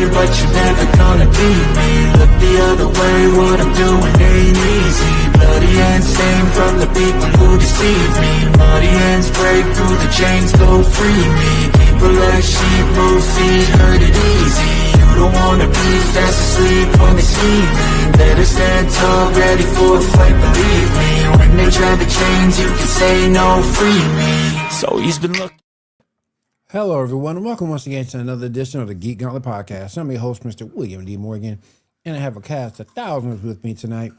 but you're never gonna beat me. Look the other way, what I'm doing ain't easy. Bloody hands stained from the people who deceive me. Muddy hands break through the chains, go free me. People like sheep move feet, hurt it easy. You don't wanna be fast asleep when they see me. Better stand tall, ready for a fight, believe me. When they drag the chains, you can say no, free me. So he's been looking. Hello, everyone, and welcome once again to another edition of the Geek Gauntlet Podcast. I'm your host, Mr. William D. Morgan, and I have a cast of thousands with me tonight.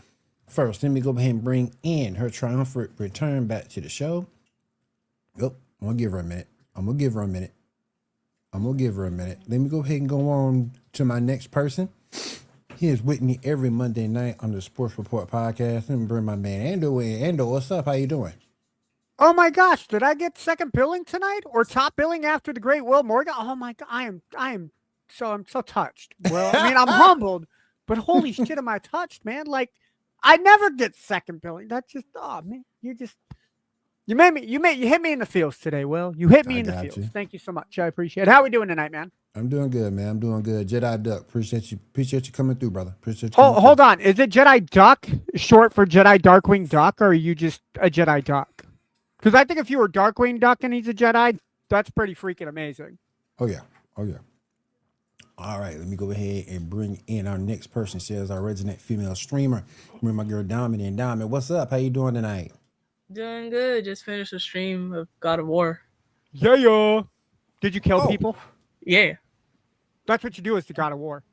First, let me go ahead and bring in her triumphant return back to the show. Oh, I'm going to give her a minute. Let me go ahead and go on to my next person. He is with me every Monday night on the Sports Report Podcast. Let me bring my man, Ando, in. Ando, what's up? How you doing? Oh my gosh, did I get second billing tonight or top billing after the great Will Morgan? Oh my God, I'm so touched. Well, I mean, I'm humbled, but holy shit, am I touched, man? Like, I never get second billing. That's just, oh man, you hit me in the feels today, Will. You hit me in the feels. Thank you so much. I appreciate it. How are we doing tonight, man? I'm doing good, man. I'm doing good. Jedi Duck, appreciate you coming through, brother. Hold on. Is it Jedi Duck short for Jedi Darkwing Duck, or are you just a Jedi Duck? Because I think if you were Darkwing Duck and he's a Jedi, that's pretty freaking amazing. Oh, yeah. All right, let me go ahead and bring in our next person. She is our resident female streamer. Bring my girl Diamond. Diamond, what's up? How you doing tonight? Doing good. Just finished a stream of God of War. Yeah. Did you kill people? Yeah. That's what you do is the God of War.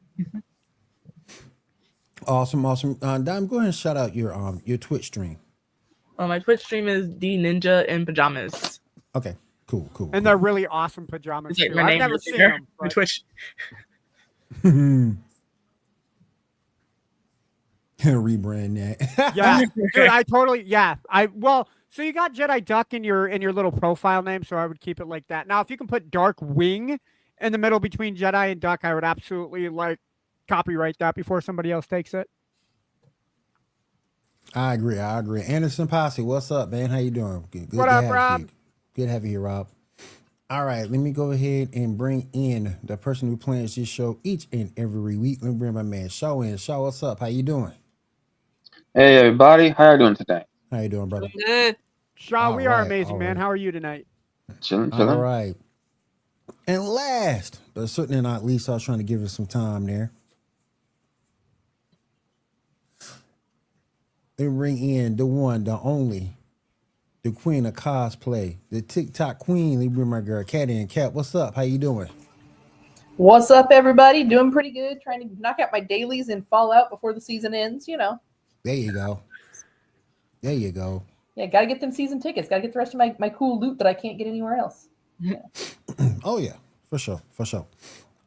Awesome. Diamond, go ahead and shout out your Twitch stream. My Twitch stream is the Ninja in Pajamas. Okay, cool. And they're really awesome pajamas. Like too. my I've name never is seen there them. on Twitch. Rebrand that. Yeah, dude, so you got Jedi Duck in your little profile name, so I would keep it like that. Now, if you can put Dark Wing in the middle between Jedi and Duck, I would absolutely copyright that before somebody else takes it. I agree. Anderson Posse, what's up, man? How you doing? Good What up, Rob? Good to have you here, Rob. All right, let me go ahead and bring in the person who plans this show each and every week. Let me bring my man Shaw in. Shaw, what's up? How you doing? Hey, everybody. How you doing today? How you doing, brother? Good. Shaw, we are amazing, man. How are you tonight? Chilling. All right. And last, but certainly not least, I was trying to give her some time there. Let me bring in the one, the only, the queen of cosplay, the TikTok queen. Let me bring my girl Cat in. Cat, what's up? How you doing? What's up, everybody? Doing pretty good. Trying to knock out my dailies in Fallout before the season ends, you know. There you go. Yeah, got to get them season tickets. Got to get the rest of my cool loot that I can't get anywhere else. Yeah. Oh, yeah, for sure.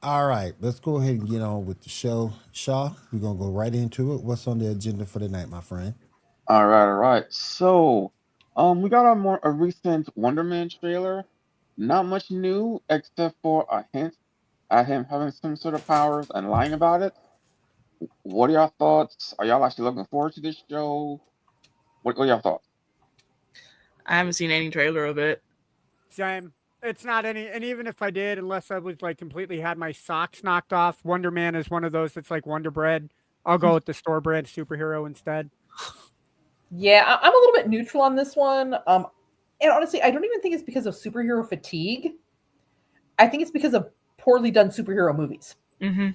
All right, let's go ahead and get on with the show. Shaw, we're going to go right into it. What's on the agenda for the night, my friend? All right. So, we got a recent Wonder Man trailer. Not much new except for a hint at him having some sort of powers and lying about it. What are your thoughts? Are y'all actually looking forward to this show? What are your thoughts? I haven't seen any trailer of it. Same. It's not any, and even if I did, unless I was completely had my socks knocked off, Wonder Man is one of those that's like Wonder Bread. I'll go with the store brand superhero instead. Yeah, I'm a little bit neutral on this one. And honestly, I don't even think it's because of superhero fatigue. I think it's because of poorly done superhero movies. Mm-hmm.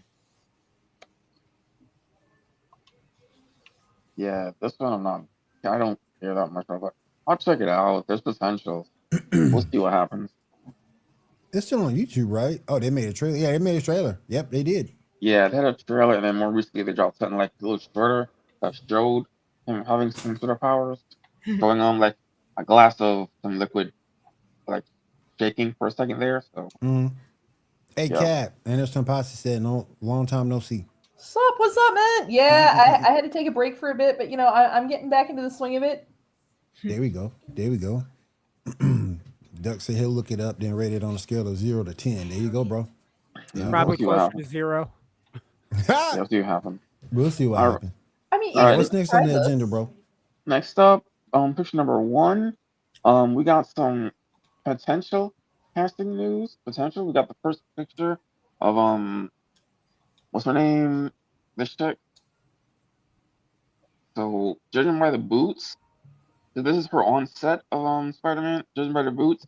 Yeah, this one I don't care that much about. I'll check it out. There's potential. We'll see what happens. It's still on YouTube, right? Oh, they made a trailer. Yeah, they made a trailer. Yep, they did. Yeah, they had a trailer, and then more recently they dropped something like a little shorter that showed him having some sort of powers, going on like a glass of some liquid, like shaking for a second there. So, Hey, yeah. Cat, Anderson Posse said, "No, long time no see." Sup? What's up, man? Yeah, I had to take a break for a bit, but I'm getting back into the swing of it. There we go. Duck said he'll look it up, then rate it on a scale of 0 to 10. There you go, bro. Yeah, Probably we'll closer to 0. Yeah, we'll see what happens. We'll see what happens. I mean, All right. What's next on the agenda, bro? Next up, picture number 1. We got some potential casting news. We got the first picture of what's her name? This chick. So judging by the boots, so this is her on set of Spider-Man. Judging by the boots,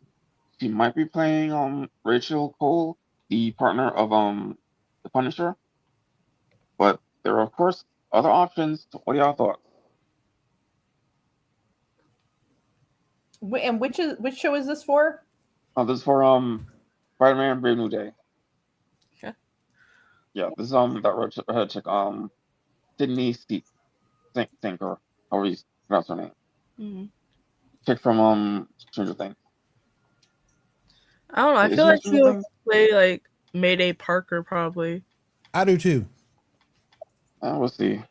she might be playing Rachel Cole, the partner of the Punisher. But there are of course other options. What are y'all thoughts? And which show is this for? Oh, this is for Spider-Man Brave New Day. Okay. Yeah, this is that red chick Sydney Thinker, however you pronounce her name. Mm-hmm. Chick from Stranger Things. I don't know. I Is feel she like in Stranger she'll Things? play like Mayday Parker probably. I do too. We'll see.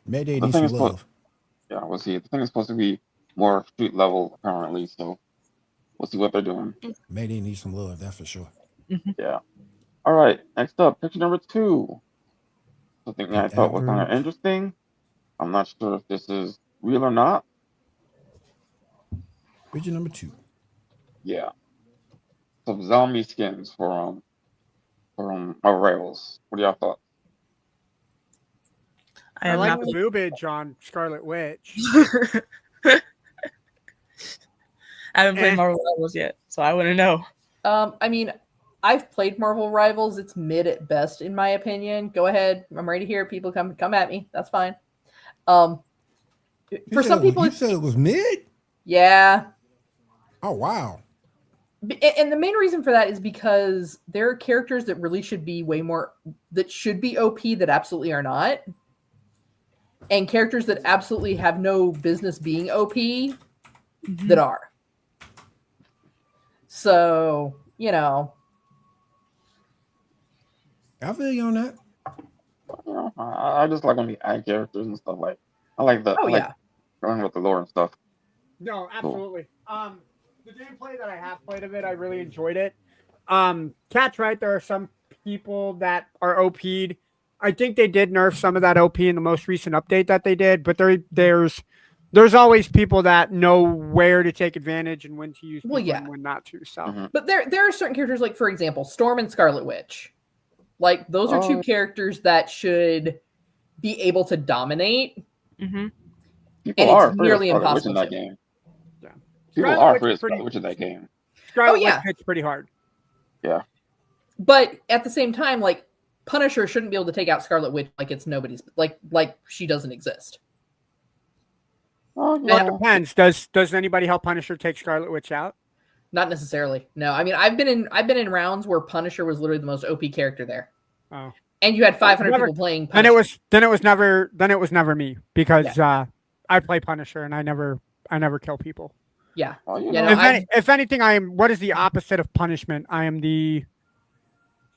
Mayday The needs thing some is, love. yeah, we'll see. The thing is supposed to be more street level apparently, so we'll see what they're doing. Mayday needs some love, that's for sure. Yeah. All right. Next up, picture number 2. Something that I The thought was kind of average. interesting. I'm not sure if this is real or not. Picture number 2. Yeah. Some zombie skins for our rivals. What do y'all thought? I I have like not the played- boobage on Scarlet Witch. I haven't played Eh. Marvel Rivals yet, so I wouldn't know. I mean, I've played Marvel Rivals. It's mid at best, in my opinion. Go ahead. I'm ready to hear it. People come at me. That's fine. For some people, you said it was mid? yeah. Oh wow. And the main reason for that is because there are characters that really should be that should be OP that absolutely are not. And characters that absolutely have no business being OP that are. So, I feel you on that. You know, I just like when they add characters and stuff like. I like going with the lore and stuff. No, absolutely. The gameplay that I have played of it, I really enjoyed it. Cat's right. There are some people that are OP'd. I think they did nerf some of that OP in the most recent update that they did, but there's always people that know where to take advantage and when to use people and when not to. So, Mhm. But there are certain characters, like, for example, Storm and Scarlet Witch. Like, those are two characters that should be able to dominate. Mm-hmm. People And are it's afraid nearly of Scarlet Witch impossible in that to. game. Yeah. People Scarlet are Witch afraid is of Scarlet Witch in that game. Scarlet yeah. Witch hits pretty hard. Yeah. But at the same time, like, Punisher shouldn't be able to take out Scarlet Witch like it's nobody's, like she doesn't exist. Oh, Well, it yeah. depends. Does anybody help Punisher take Scarlet Witch out? Not necessarily. No, I mean, I've been in rounds where Punisher was literally the most OP character there. Oh. And you had 500 people playing Punisher. Then it was never me because I play Punisher and I never kill people. Yeah. Oh, you Yeah, know. no, If anything, I am. What is the opposite of punishment? I am the.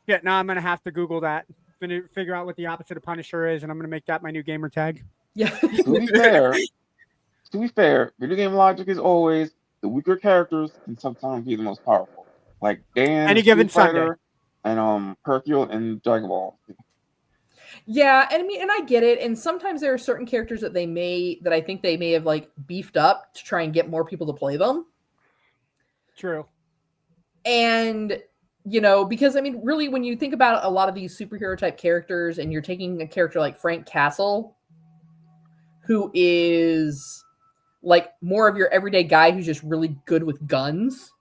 Yeah, now I'm gonna have to Google that. Gonna figure out what the opposite of Punisher is, and I'm gonna make that my new gamer tag. Yeah. To be fair, video game logic is always the weaker characters can sometimes be the most powerful. Like Dan, Any given Street Fighter, and Hercule and Dragon Ball. Yeah, and I mean, and I get it. And sometimes there are certain characters that I think they may have like beefed up to try and get more people to play them. True. And because I mean, really, when you think about a lot of these superhero type characters, and you're taking a character like Frank Castle, who is like more of your everyday guy who's just really good with guns,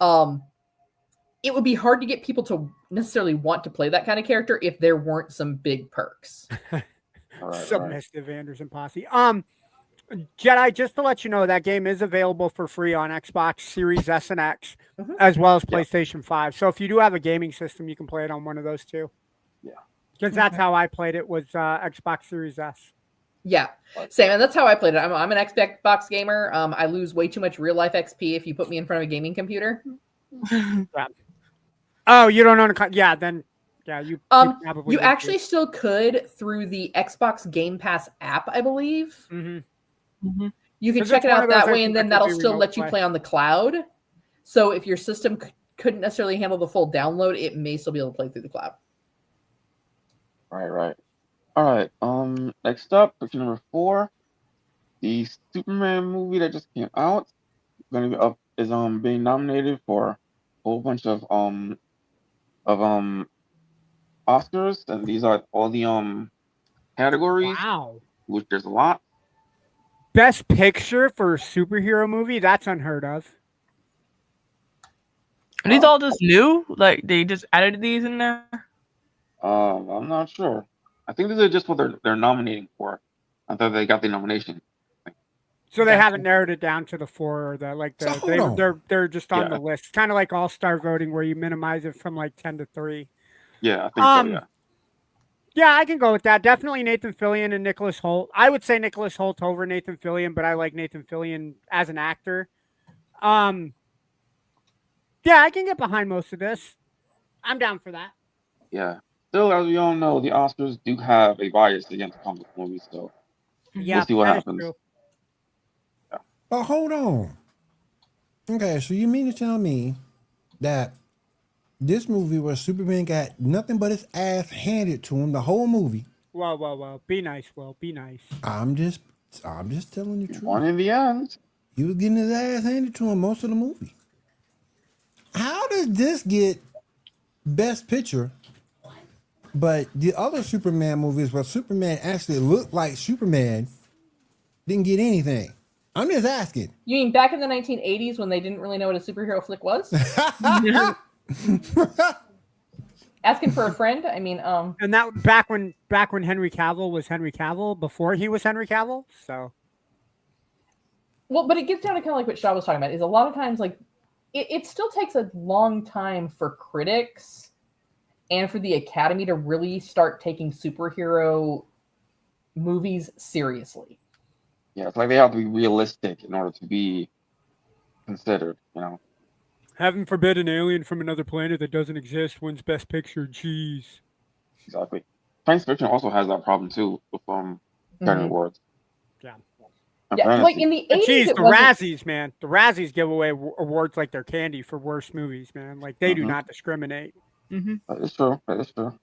it would be hard to get people to necessarily want to play that kind of character if there weren't some big perks. Submissive Anderson posse. Jedi, just to let you know, that game is available for free on Xbox Series S and X, as well as PlayStation 5. So if you do have a gaming system, you can play it on one of those two. Yeah. Because that's how I played it, was Xbox Series S. Yeah, same. And that's how I played it. I'm an Xbox gamer. I lose way too much real life XP if you put me in front of a gaming computer. Oh, you don't own a then you probably you actually still could through the Xbox Game Pass app, I believe. Mm-hmm. Mm-hmm. You can 'Cause check it's it one out of those that I way, think and then that could that'll be still remote let you play. play on the cloud. So if your system couldn't necessarily handle the full download, it may still be able to play through the cloud. Right. All right. Next up, picture number 4, the Superman movie that just came out is being nominated for a whole bunch of Oscars, and these are all the categories, Wow. which there's a lot. Best picture for a superhero movie? That's unheard of. Are these all just new? Like they just added these in there? I'm not sure. I think these are just what they're nominating for. I thought they got the nomination. So they Gotcha. haven't narrowed it down to the 4 or the like So hold on. they're just on Yeah. the list. Kind of like all-star voting where you minimize it from like 10 to 3. Yeah, I think so. Yeah. Yeah, I can go with that. Definitely Nathan Fillion and Nicholas Hoult. I would say Nicholas Hoult over Nathan Fillion, but I like Nathan Fillion as an actor. Yeah, I can get behind most of this. I'm down for that. Yeah. Still, as we all know, the Oscars do have a bias against comic movies, so Yeah, we'll see what that is happens. true. But hold on. Okay, so you mean to tell me that this movie where Superman got nothing but his ass handed to him the whole movie? Well. Be nice, Will. Be nice. I'm just telling you the He truth. won in the end. He was getting his ass handed to him most of the movie. How does this get Best Picture, but the other Superman movies where Superman actually looked like Superman didn't get anything? I'm just asking. You mean back in the 1980s when they didn't really know what a superhero flick was? Asking for a friend? I mean, And that back when Henry Cavill was Henry Cavill, before he was Henry Cavill. So well, but it gets down to kind of like what Shaw was talking about, is a lot of times like it still takes a long time for critics and for the Academy to really start taking superhero movies seriously. Yeah, it's like they have to be realistic in order to be considered, you know. heaven forbid an alien from another planet that doesn't exist wins Best Picture. Jeez. Exactly. Science fiction also has that problem too with Academy Mhm. Awards. Yeah. And Yeah, like fantasy. in the 80s, Jeez, it the wasn't- Razzies, man. The Razzies give away awards like they're candy for worst movies, man. Like they do Mhm. not discriminate. Mm-hmm. That is true. That is true.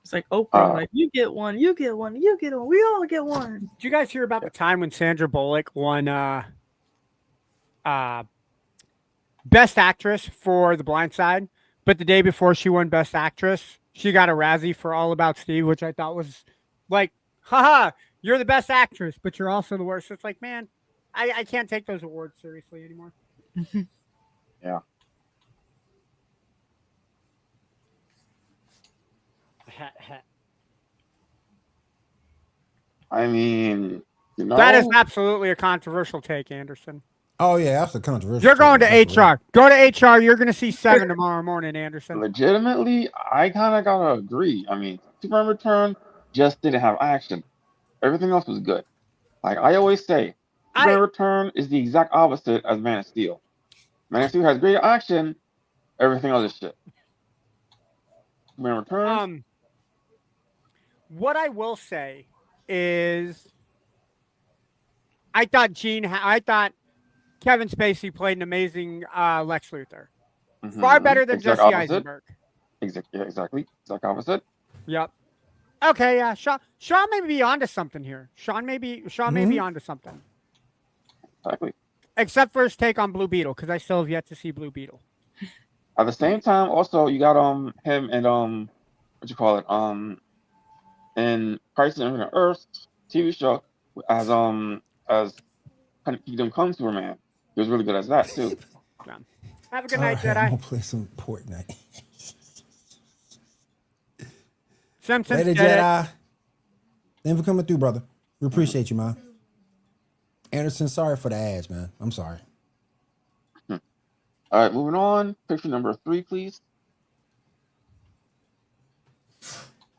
It's like Oprah, like you get one, you get one, you get one, we all get one. Did you guys hear about the time when Sandra Bullock won Best Actress for The Blind Side, but the day before she won Best Actress, she got a Razzie for All About Steve, which I thought was like, haha, you're the best actress, but you're also the worst. It's like, man, I can't take those awards seriously anymore. Yeah. I mean, you know, That is absolutely a controversial take, Anderson. Oh yeah, that's a controversial. You're going to take. HR. Go to HR. You're going to see 7 tomorrow morning, Anderson. legitimately, I kind of gotta agree. I mean, Superman Return just didn't have action. Everything else was good. Like I always say, Superman Return is the exact opposite as Man of Steel. Man of Steel has great action. Everything else is shit. Superman Return. What I will say is, I thought Kevin Spacey played an amazing Lex Luthor. Far better than Exact Jesse opposite. Eisenberg. Exactly. Exact opposite. Yep. Okay, yeah. Sean may be onto something here. Sean may be onto something. Exactly. Except for his take on Blue Beetle, because I still have yet to see Blue Beetle. At the same time, also you got him and what you call it in Crisis on Infinite Earths TV show as Kingdom Come Superman. He was really good as that too. Have a good night, I'm gonna Jedi. play some Fortnite. Simpsons Later, did it. Jedi. Thanks for coming through, brother. We appreciate you, man. Anderson, sorry for the ads, man. I'm sorry. All right, moving on. Picture number 3, please.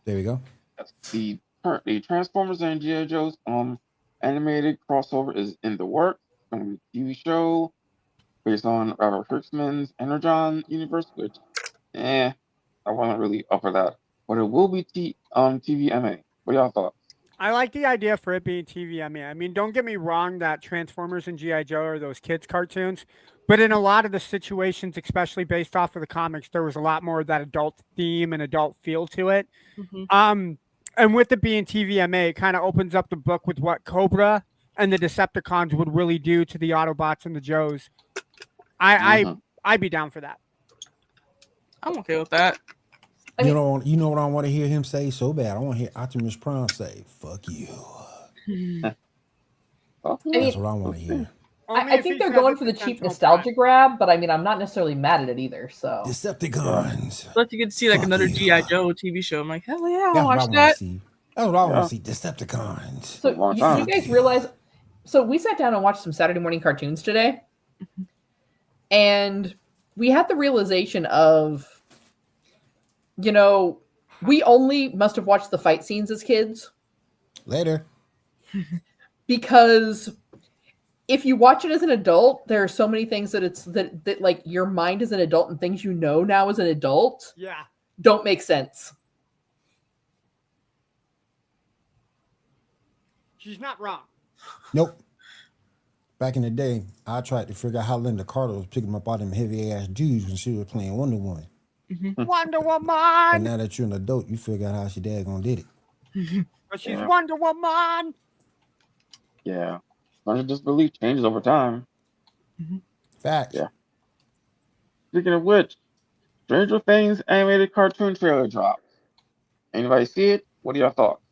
There we go. That's the Transformers and G.I. Joe's animated crossover is in the works. TV show based on Robert Kirkman's Energon universe, which I wasn't really up for that. But it will be TVMA. What y'all thought? I like the idea for it being TVMA. I mean, don't get me wrong that Transformers and G.I. Joe are those kids' cartoons, but in a lot of the situations, especially based off of the comics, there was a lot more of that adult theme and adult feel to it. Mm-hmm. And with it being TVMA, it kind of opens up the book with what Cobra and the Decepticons would really do to the Autobots and the Joes. I'd be down for that. I'm okay with that. I mean, You know what I want to hear him say so bad. I want to hear Optimus Prime say, "Fuck you." Oh, I yeah. That's mean, what I want to hear. Only I if think he they're says going it's for the cheap intentional nostalgia crime. grab, but I mean, I'm not necessarily mad at it either. So Decepticons. Plus, you could see like Fuck another you. G.I. Joe TV show. I'm like, hell yeah, I'll That's what I watch want to that. see. That's what I want Yeah. to see. Decepticons. So Long you time. guys realize? So we sat down and watched some Saturday morning cartoons today, and we had the realization of, you know, we only must have watched the fight scenes as kids Later. because if you watch it as an adult, there are so many things that like your mind as an adult and things you know now as an adult Yeah. don't make sense. She's not wrong. Nope. Back in the day, I tried to figure out how Linda Carter was picking up all them heavy ass Jews when she was playing Wonder Woman. Wonder And Woman. now that you're an adult, you figure out how she daggone did it. But she's Yeah. Wonder Woman. Yeah. Learn to disbelief changes over time. Facts. Yeah. Speaking of which, Stranger Things animated cartoon trailer drops. Anybody see it? What are your thoughts?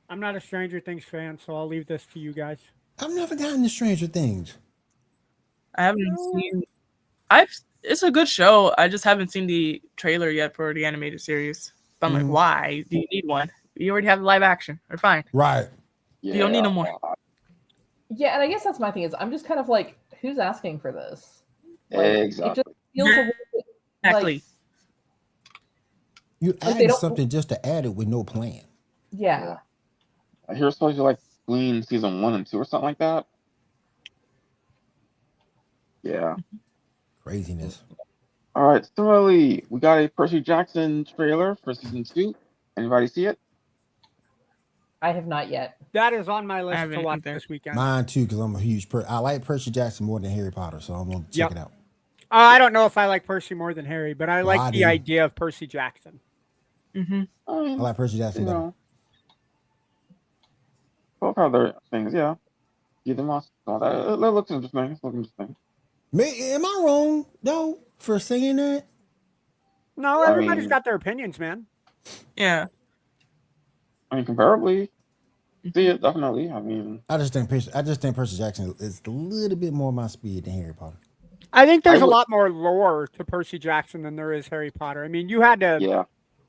I'm not a Stranger Things fan, so I'll leave this to you guys. I've never gotten to Stranger Things. I haven't seen. It's a good show. I just haven't seen the trailer yet for the animated series. But I'm like, why do you need one? You already have live action. They're fine. Right. Yeah. You don't need no more. Yeah, and I guess that's my thing is I'm just kind of like, who's asking for this? Like, it Exactly. just feels a little bit Exactly. like, You Like, they added don't- something just to add it with no plan. yeah. I hear it's supposed to like between season 1 and 2 or something like that. Yeah. Craziness. All right. Similarly, we got a Percy Jackson trailer for season 2. Anybody see it? I have not yet. That is on my list to haven't watch either. this weekend. Mine too, because I'm a huge I like Percy Jackson more than Harry Potter, so I'm gonna check Yep. it out. I don't know if I like Percy more than Harry, but I Well, like I the do. idea of Percy Jackson. Mm-hmm. I mean, I like Percy Jackson you better. know, both other things, yeah. Give them all that. It looks interesting. It looks interesting. Am I wrong though for saying that? No, I everybody's mean- got their opinions, man. Yeah. I mean, comparably, see it definitely. I mean, I just think Percy Jackson is a little bit more my speed than Harry Potter. I think there's I a would- lot more lore to Percy Jackson than there is Harry Potter. I mean, you had to, yeah.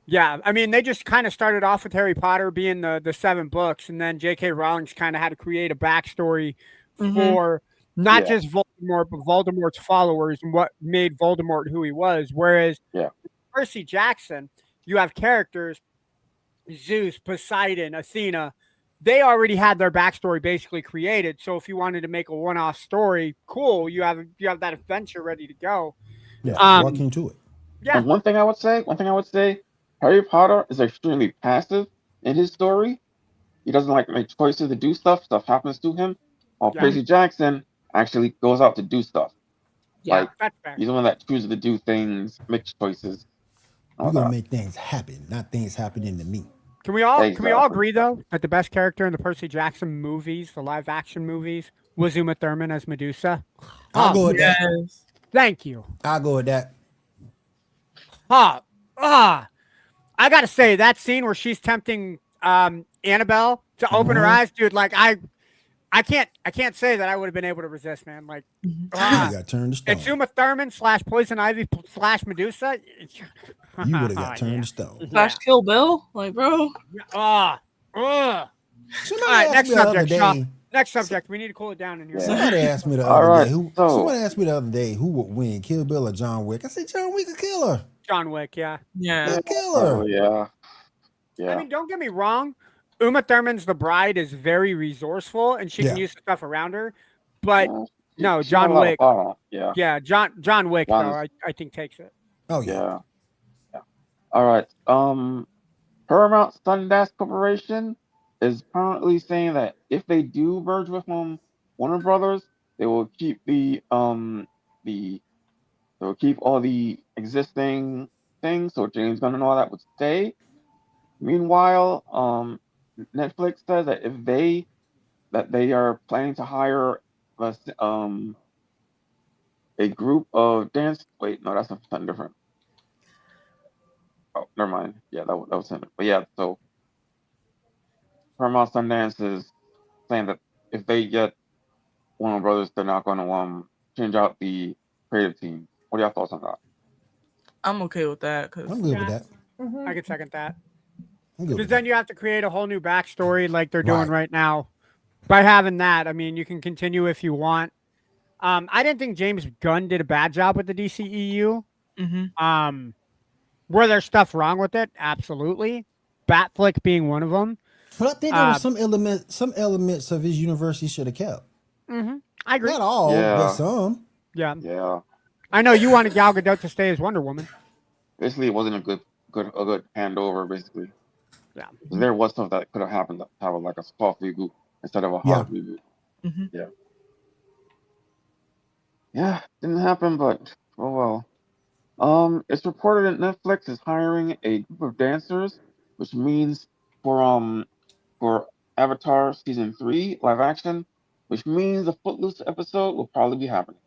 yeah. I mean, they just kind of started off with Harry Potter being the 7 books, and then J.K. Rowling kind of had to create a backstory for not Yeah. just Voldemort, but Voldemort's followers and what made Voldemort who he was. Whereas Yeah. Percy Jackson, you have characters, Zeus, Poseidon, Athena. They already had their backstory basically created. So if you wanted to make a one-off story, cool, you have that adventure ready to go. Yeah, walk into it. Yeah, And one thing I would say, Harry Potter is extremely passive in his story. He doesn't like make choices to do stuff. Stuff happens to him. While Yeah. Percy Jackson actually goes out to do stuff. Yeah. Like, that's fair. he's the one that chooses to do things, makes choices. all We're gonna that. make things happen, not things happening to me. Can we all Exactly. agree though that the best character in the Percy Jackson movies, the live action movies, was Uma Thurman as Medusa? I'll go with that. Yes. Thank you. I'll go with that. I gotta say that scene where she's tempting Annabelle to open her eyes, dude. Like I can't say that I would have been able to resist, man. Like You got turned to stone. it's Uma Thurman / Poison Ivy / Medusa. You would have got turned to stone. Slash Kill Bill. Like, bro. Somebody Somebody next asked me the other subject, day. Sean. Next subject. We need to cool it down in here. Yeah. Somebody asked me the All other right, day. so- Somebody asked me the other day who would win, Kill Bill or John Wick. I said John Wick a killer. John Wick, yeah. Yeah. A killer. Oh, yeah. I Yeah. mean, don't get me wrong. Uma Thurman's the bride is very resourceful and she can Yeah. use stuff around her. But Yeah. no, She John got a lot of Wick. thought on it. Yeah. Yeah, John Wick John though, is- I think takes it. Oh yeah. Yeah. Yeah. All right. Paramount Sundance Corporation is currently saying that if they do merge with Warner Brothers, they will keep they will keep all the existing things, so James Gunn and all that would stay. Meanwhile, Netflix says that they are planning to hire a group of dance. Wait, no, that's something different. Oh, never mind. Yeah, that was him. But yeah, so Paramount Sundance is saying that if they get Warner Brothers, they're not going to change out the creative team. What are your thoughts on that? I'm okay with that I'm because good with that. I could second that. I'm good Because with then that. you have to create a whole new backstory like they're doing Right. right now. By having that, I mean, you can continue if you want. I didn't think James Gunn did a bad job with the DCEU. hmm Were there stuff wrong with it? Absolutely. Batflick being one of them. But I think there were some elements of his universe he should have kept. I agree. Not all, but Yeah. some. Yeah. Yeah. I know you wanted Gal Gadot to stay as Wonder Woman. Basically, it wasn't a good handover. Basically, Yeah. there was stuff that could have happened that have like a soft reboot instead of a hard reboot. hmm Yeah, didn't happen, but oh well. It's reported that Netflix is hiring a group of dancers, which means for Avatar season 3 live action, which means the Footloose episode will probably be happening.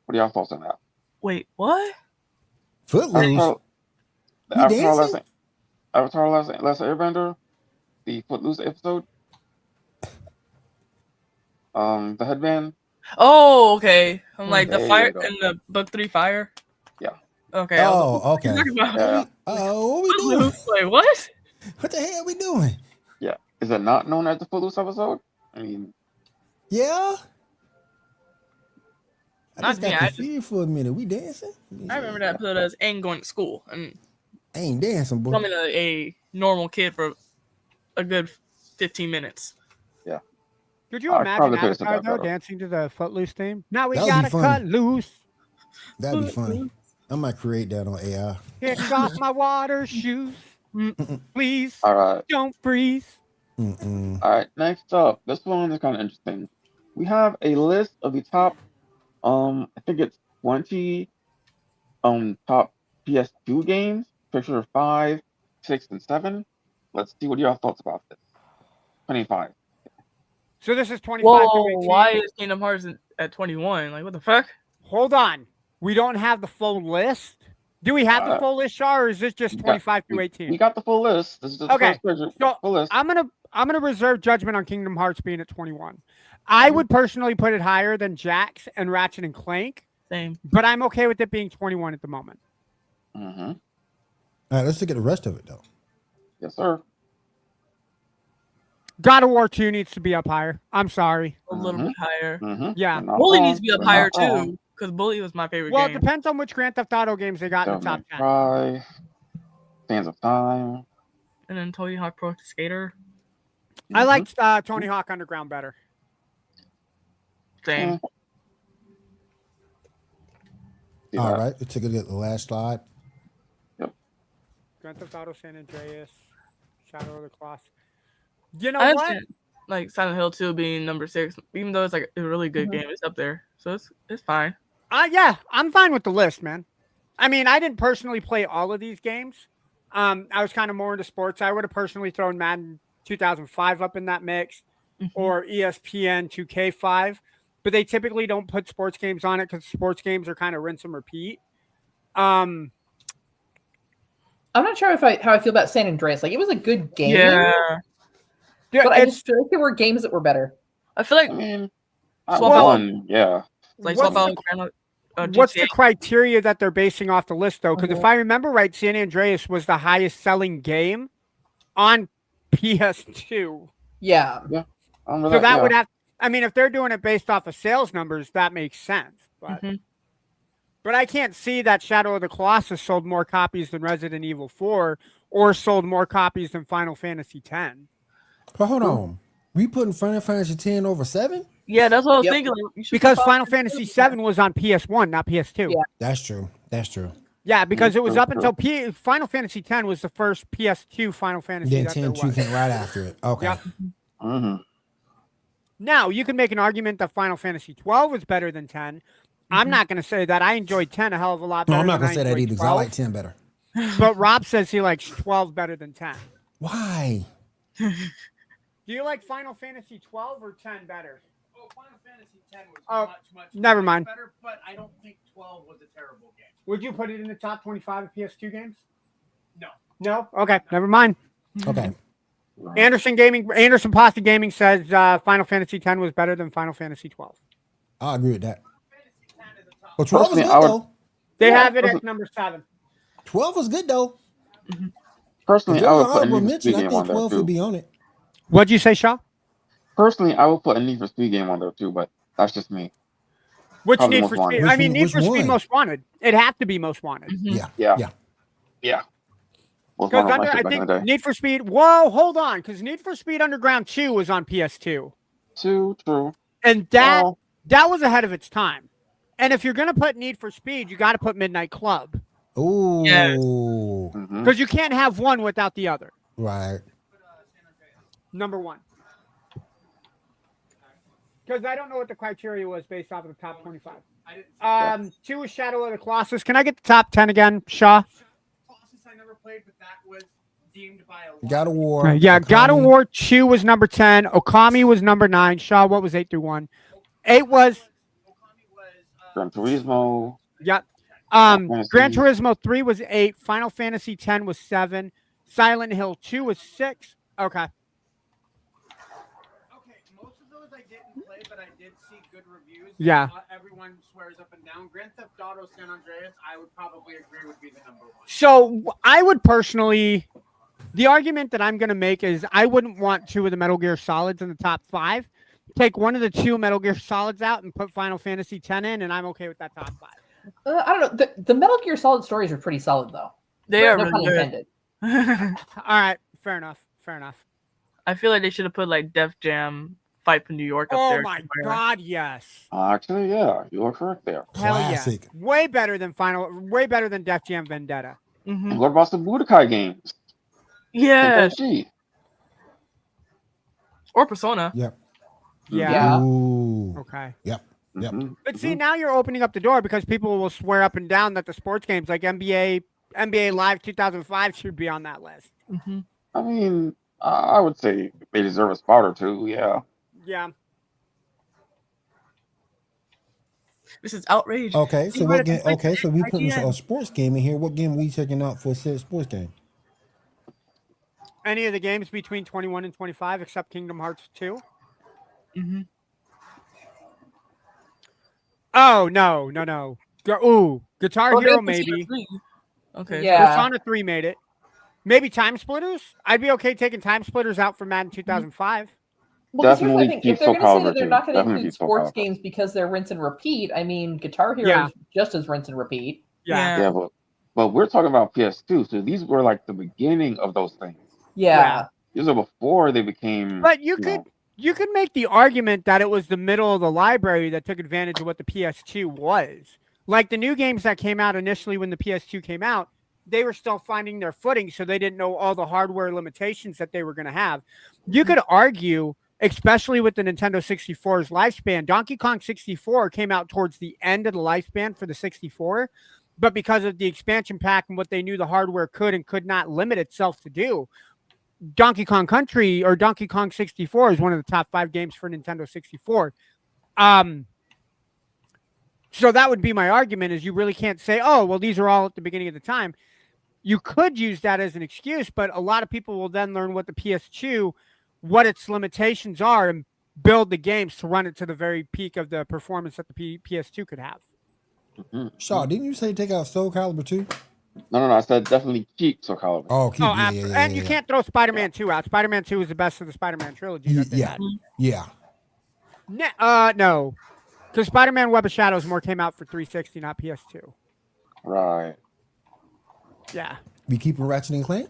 What are y'all thoughts on that? Wait, what? Footloose. Avatar, the We Avatar dancing? Last Airbender, the Footloose episode. The headband. Oh, okay. I'm like the There fire you go. in the book 3 fire. Yeah. Okay. I was like, Oh, okay. what are you talking about? Yeah. What we doing? Wait, what? What the hell are we doing? Yeah. Is it not known as the Footloose episode? I mean, Yeah. I Not just me, got I just- confused for a minute. We dancing? I remember that episode as Aang going to school and I ain't dancing, boy. becoming a normal kid for a good 15 minutes. Could you I imagine probably could've said Avatar, that though, better. dancing to the Footloose theme? Now we That would be gotta funny. cut loose. That'd be funny. I might create that on AI. Kick off my water shoes. Please all right. don't freeze. Mm-mm. All right, next up, this one is kind of interesting. We have a list of the top, I think it's 20, top PS2 games. Picture 5, 6, and 7. Let's see what your thoughts about this. 25. So this is 25 Whoa, to 18. why is Kingdom Hearts at 21? Like, what the fuck? Hold on. We don't have the full list. Do we have the Uh, full list, Shar, or is this just We got- 25 through We 18? got the full list. This is the Okay, first picture. so Full list. I'm gonna reserve judgment on Kingdom Hearts being at 21. I would personally put it higher than Jax and Ratchet and Clank, Same. but I'm okay with it being 21 at the moment. Mm-hmm. All right, let's look at the rest of it, though. Yes, sir. God of War 2 needs to be up higher. I'm sorry. A little bit higher. Mm-hmm. Yeah. Bully needs to be up higher too, because Bully was my favorite Well, it game. depends on which Grand Theft Auto games they got in the top 10. Try. Sands of Time. And then Tony Hawk Pro Skater. I Mhm. liked Tony Hawk Underground better. Same. See All that? right, let's take a look at the last slide. Grand Theft Auto San Andreas, Shadow of the Colossus. You know I what? understand, like Silent Hill 2 being number 6, even though it's like a really good game, it's up there, so it's fine. Yeah, I'm fine with the list, man. I mean, I didn't personally play all of these games. I was kind of more into sports. I would have personally thrown Madden 2005 up in that mix, or ESPN 2K5, but they typically don't put sports games on it because sports games are kind of rinse and repeat. I'm not sure how I feel about San Andreas. Like, it was a good game. Yeah, But I just feel like there were games that were better. I feel like I mean, I Swap out- won. Yeah. like what's swap the- out What's GTA. the criteria that they're basing off the list, though? Because if I remember right, San Andreas was the highest selling game on PS2. Yeah. I remember So that yeah. would have, I mean, if they're doing it based off of sales numbers, that makes sense. But, Mhm. but I can't see that Shadow of the Colossus sold more copies than Resident Evil 4 or sold more copies than Final Fantasy X. But hold on. We putting Final Fantasy X over 7? Yeah, that's what I was Yep. thinking. Like, you should Because put Final Fantasy VII was on PS1, not PS2. Yeah. That's true. That's true. Yeah, because it was True, up until Final Fantasy X was the first PS2 Final Fantasy Then that there 10 2 was. came right after it. Okay. Yep. Mm-hmm. Now, you can make an argument that Final Fantasy 12 was better than 10. I'm not going to say that. I enjoyed 10 a hell of a lot No, better I'm not than going to say that enjoyed either because I 12. like 10 better. But Rob says he likes 12 better than 10. Why? Do you like Final Fantasy 12 or 10 better? Oh, Final Fantasy X was Oh, much never mind. better, but I don't think 12 was a terrible game. Would you put it in the top 25 of PS2 games? No. No. Okay. Never mind. Okay. Anderson Pasta Gaming says Final Fantasy X was better than Final Fantasy 12. I agree with that. But 12 was Personally, good I would- though. They Yeah, have it listen. at number 7. 12 was good though. If Personally, there I was would an put a honorable Need for mention, Speed I game think on there 12 would too. be on it. What'd you say, Shaw? Personally, I would put a Need for Speed game on there too, but that's just me. Which Probably Need most for wanted. Speed? Which I mean, one- Need which for Speed one? Most Wanted. It have to be Most Wanted. Yeah. Yeah. Yeah. Yeah. Was Because one of my I shit back in think the day. Need for Speed. Whoa, hold on. Because Need for Speed Underground 2 was on PS2, True. and that Well, was ahead of its time. And if you're gonna put Need for Speed, you got to put Midnight Club Ooh. Yes. mhm. because you can't have one without the other. Right. Number 1. Because I don't know what the criteria was based off of the top 25. 2 is Shadow of the Colossus. Can I get the top 10 again, Shaw? Colossus I never played, but that was deemed by a lot God of of War. Yeah, God of Okami. War 2 was number 10. Okami was number 9. Shaw, what was 8 through 1? 8 was, Okami was Gran Turismo. yeah. Fantasy. Gran Turismo 3 was 8. Final Fantasy 10 was 7. Silent Hill 2 was 6. Okay. okay. Most of those I didn't play, but I did see good reviews. Yeah. Everyone swears up and down. Grand Theft Auto San Andreas, I would probably agree would be the number 1. So I would personally, the argument that I'm going to make is I wouldn't want 2 of the Metal Gear Solids in the top 5. Take one of the 2 Metal Gear Solids out and put Final Fantasy X in, and I'm okay with that top 5. I don't know. The Metal Gear Solid stories are pretty solid, though. They are No really pun good. intended. All right, fair enough. I feel like they should have put like Def Jam Fight for New York up Oh there. my God, yes. Actually, yeah, you are correct there. Hell Classic. yeah. Way better than Def Jam Vendetta. Mhm. And what about some Budokai games? Yes. Tenchi. Or Persona. Yep. Yeah. Yeah. Ooh. Okay. Yep. Yep. Mhm. But see, now you're opening up the door because people will swear up and down that the sports games like NBA Live 2005 should be on that list. Mhm. I mean, I would say they deserve a spot or two. Yeah. Yeah. This is outrage. Okay, so You what read a game? complaint Okay, so we to putting a IGN. sports game in here. What game we checking out for said sports game? Any of the games between 21 and 25 except Kingdom Hearts 2? Mhm. Oh, no. Guitar Oh, Hero Gran Turismo maybe. 3. Okay. Yeah. Persona 3 made it. Maybe Time Splitters? I'd be okay taking Time Splitters out for Madden 2005. Well, 'cause here's Definitely the thing. keep If they're Soul going to say Calibur that they're too. not going to Definitely include keep Soul sports Calibur. games because they're rinse and repeat, I mean, Guitar Hero Yeah. is just as rinse and repeat. Yeah. Yeah, but we're talking about PS2, so these were like the beginning of those things. Yeah. These are before they became. But you know, could make the argument that it was the middle of the library that took advantage of what the PS2 was. Like the new games that came out initially when the PS2 came out, they were still finding their footing, so they didn't know all the hardware limitations that they were going to have. You could argue, especially with the Nintendo 64's lifespan, Donkey Kong 64 came out towards the end of the lifespan for the 64, but because of the expansion pack and what they knew the hardware could and could not limit itself to do, Donkey Kong Country or Donkey Kong 64 is one of the top 5 games for Nintendo 64. So that would be my argument is you really can't say, oh, well, these are all at the beginning of the time. You could use that as an excuse, but a lot of people will then learn what the PS2, what its limitations are and build the games to run it to the very peak of the performance that the PS2 could have. mhm. Shaw, didn't you say take out Soul Calibur 2? No. I said definitely keep Soul Calibur. Oh, keep And you can't throw Spider-Man 2 out. Spider-Man 2 is the best of the Spider-Man trilogy. That they Yeah. had. Yeah. No. Because Spider-Man Web of Shadows more came out for 360, not PS2. Right. Yeah. We keeping Ratchet and Clank?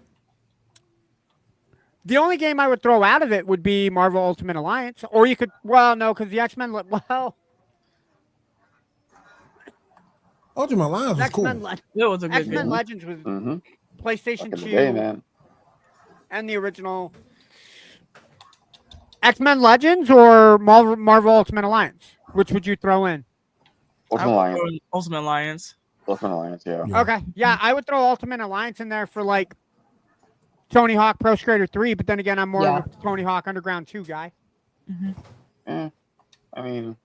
The only game I would throw out of it would be Marvel Ultimate Alliance. Or you could, well, no, because the X-Men, Ultimate Alliance was cool. X-Men That was a good X-Men game. Legends was Mm-hmm. PlayStation Back in 2 the day, man. and the original X-Men Legends or Marvel Ultimate Alliance? Which would you throw in? Ultimate Alliance. Ultimate Alliance. Ultimate Alliance, yeah. Yeah. Okay. Yeah, I would throw Ultimate Alliance in there for like Tony Hawk Pro Skater 3, but then again, I'm more of a Tony Hawk Underground 2 guy. I mean,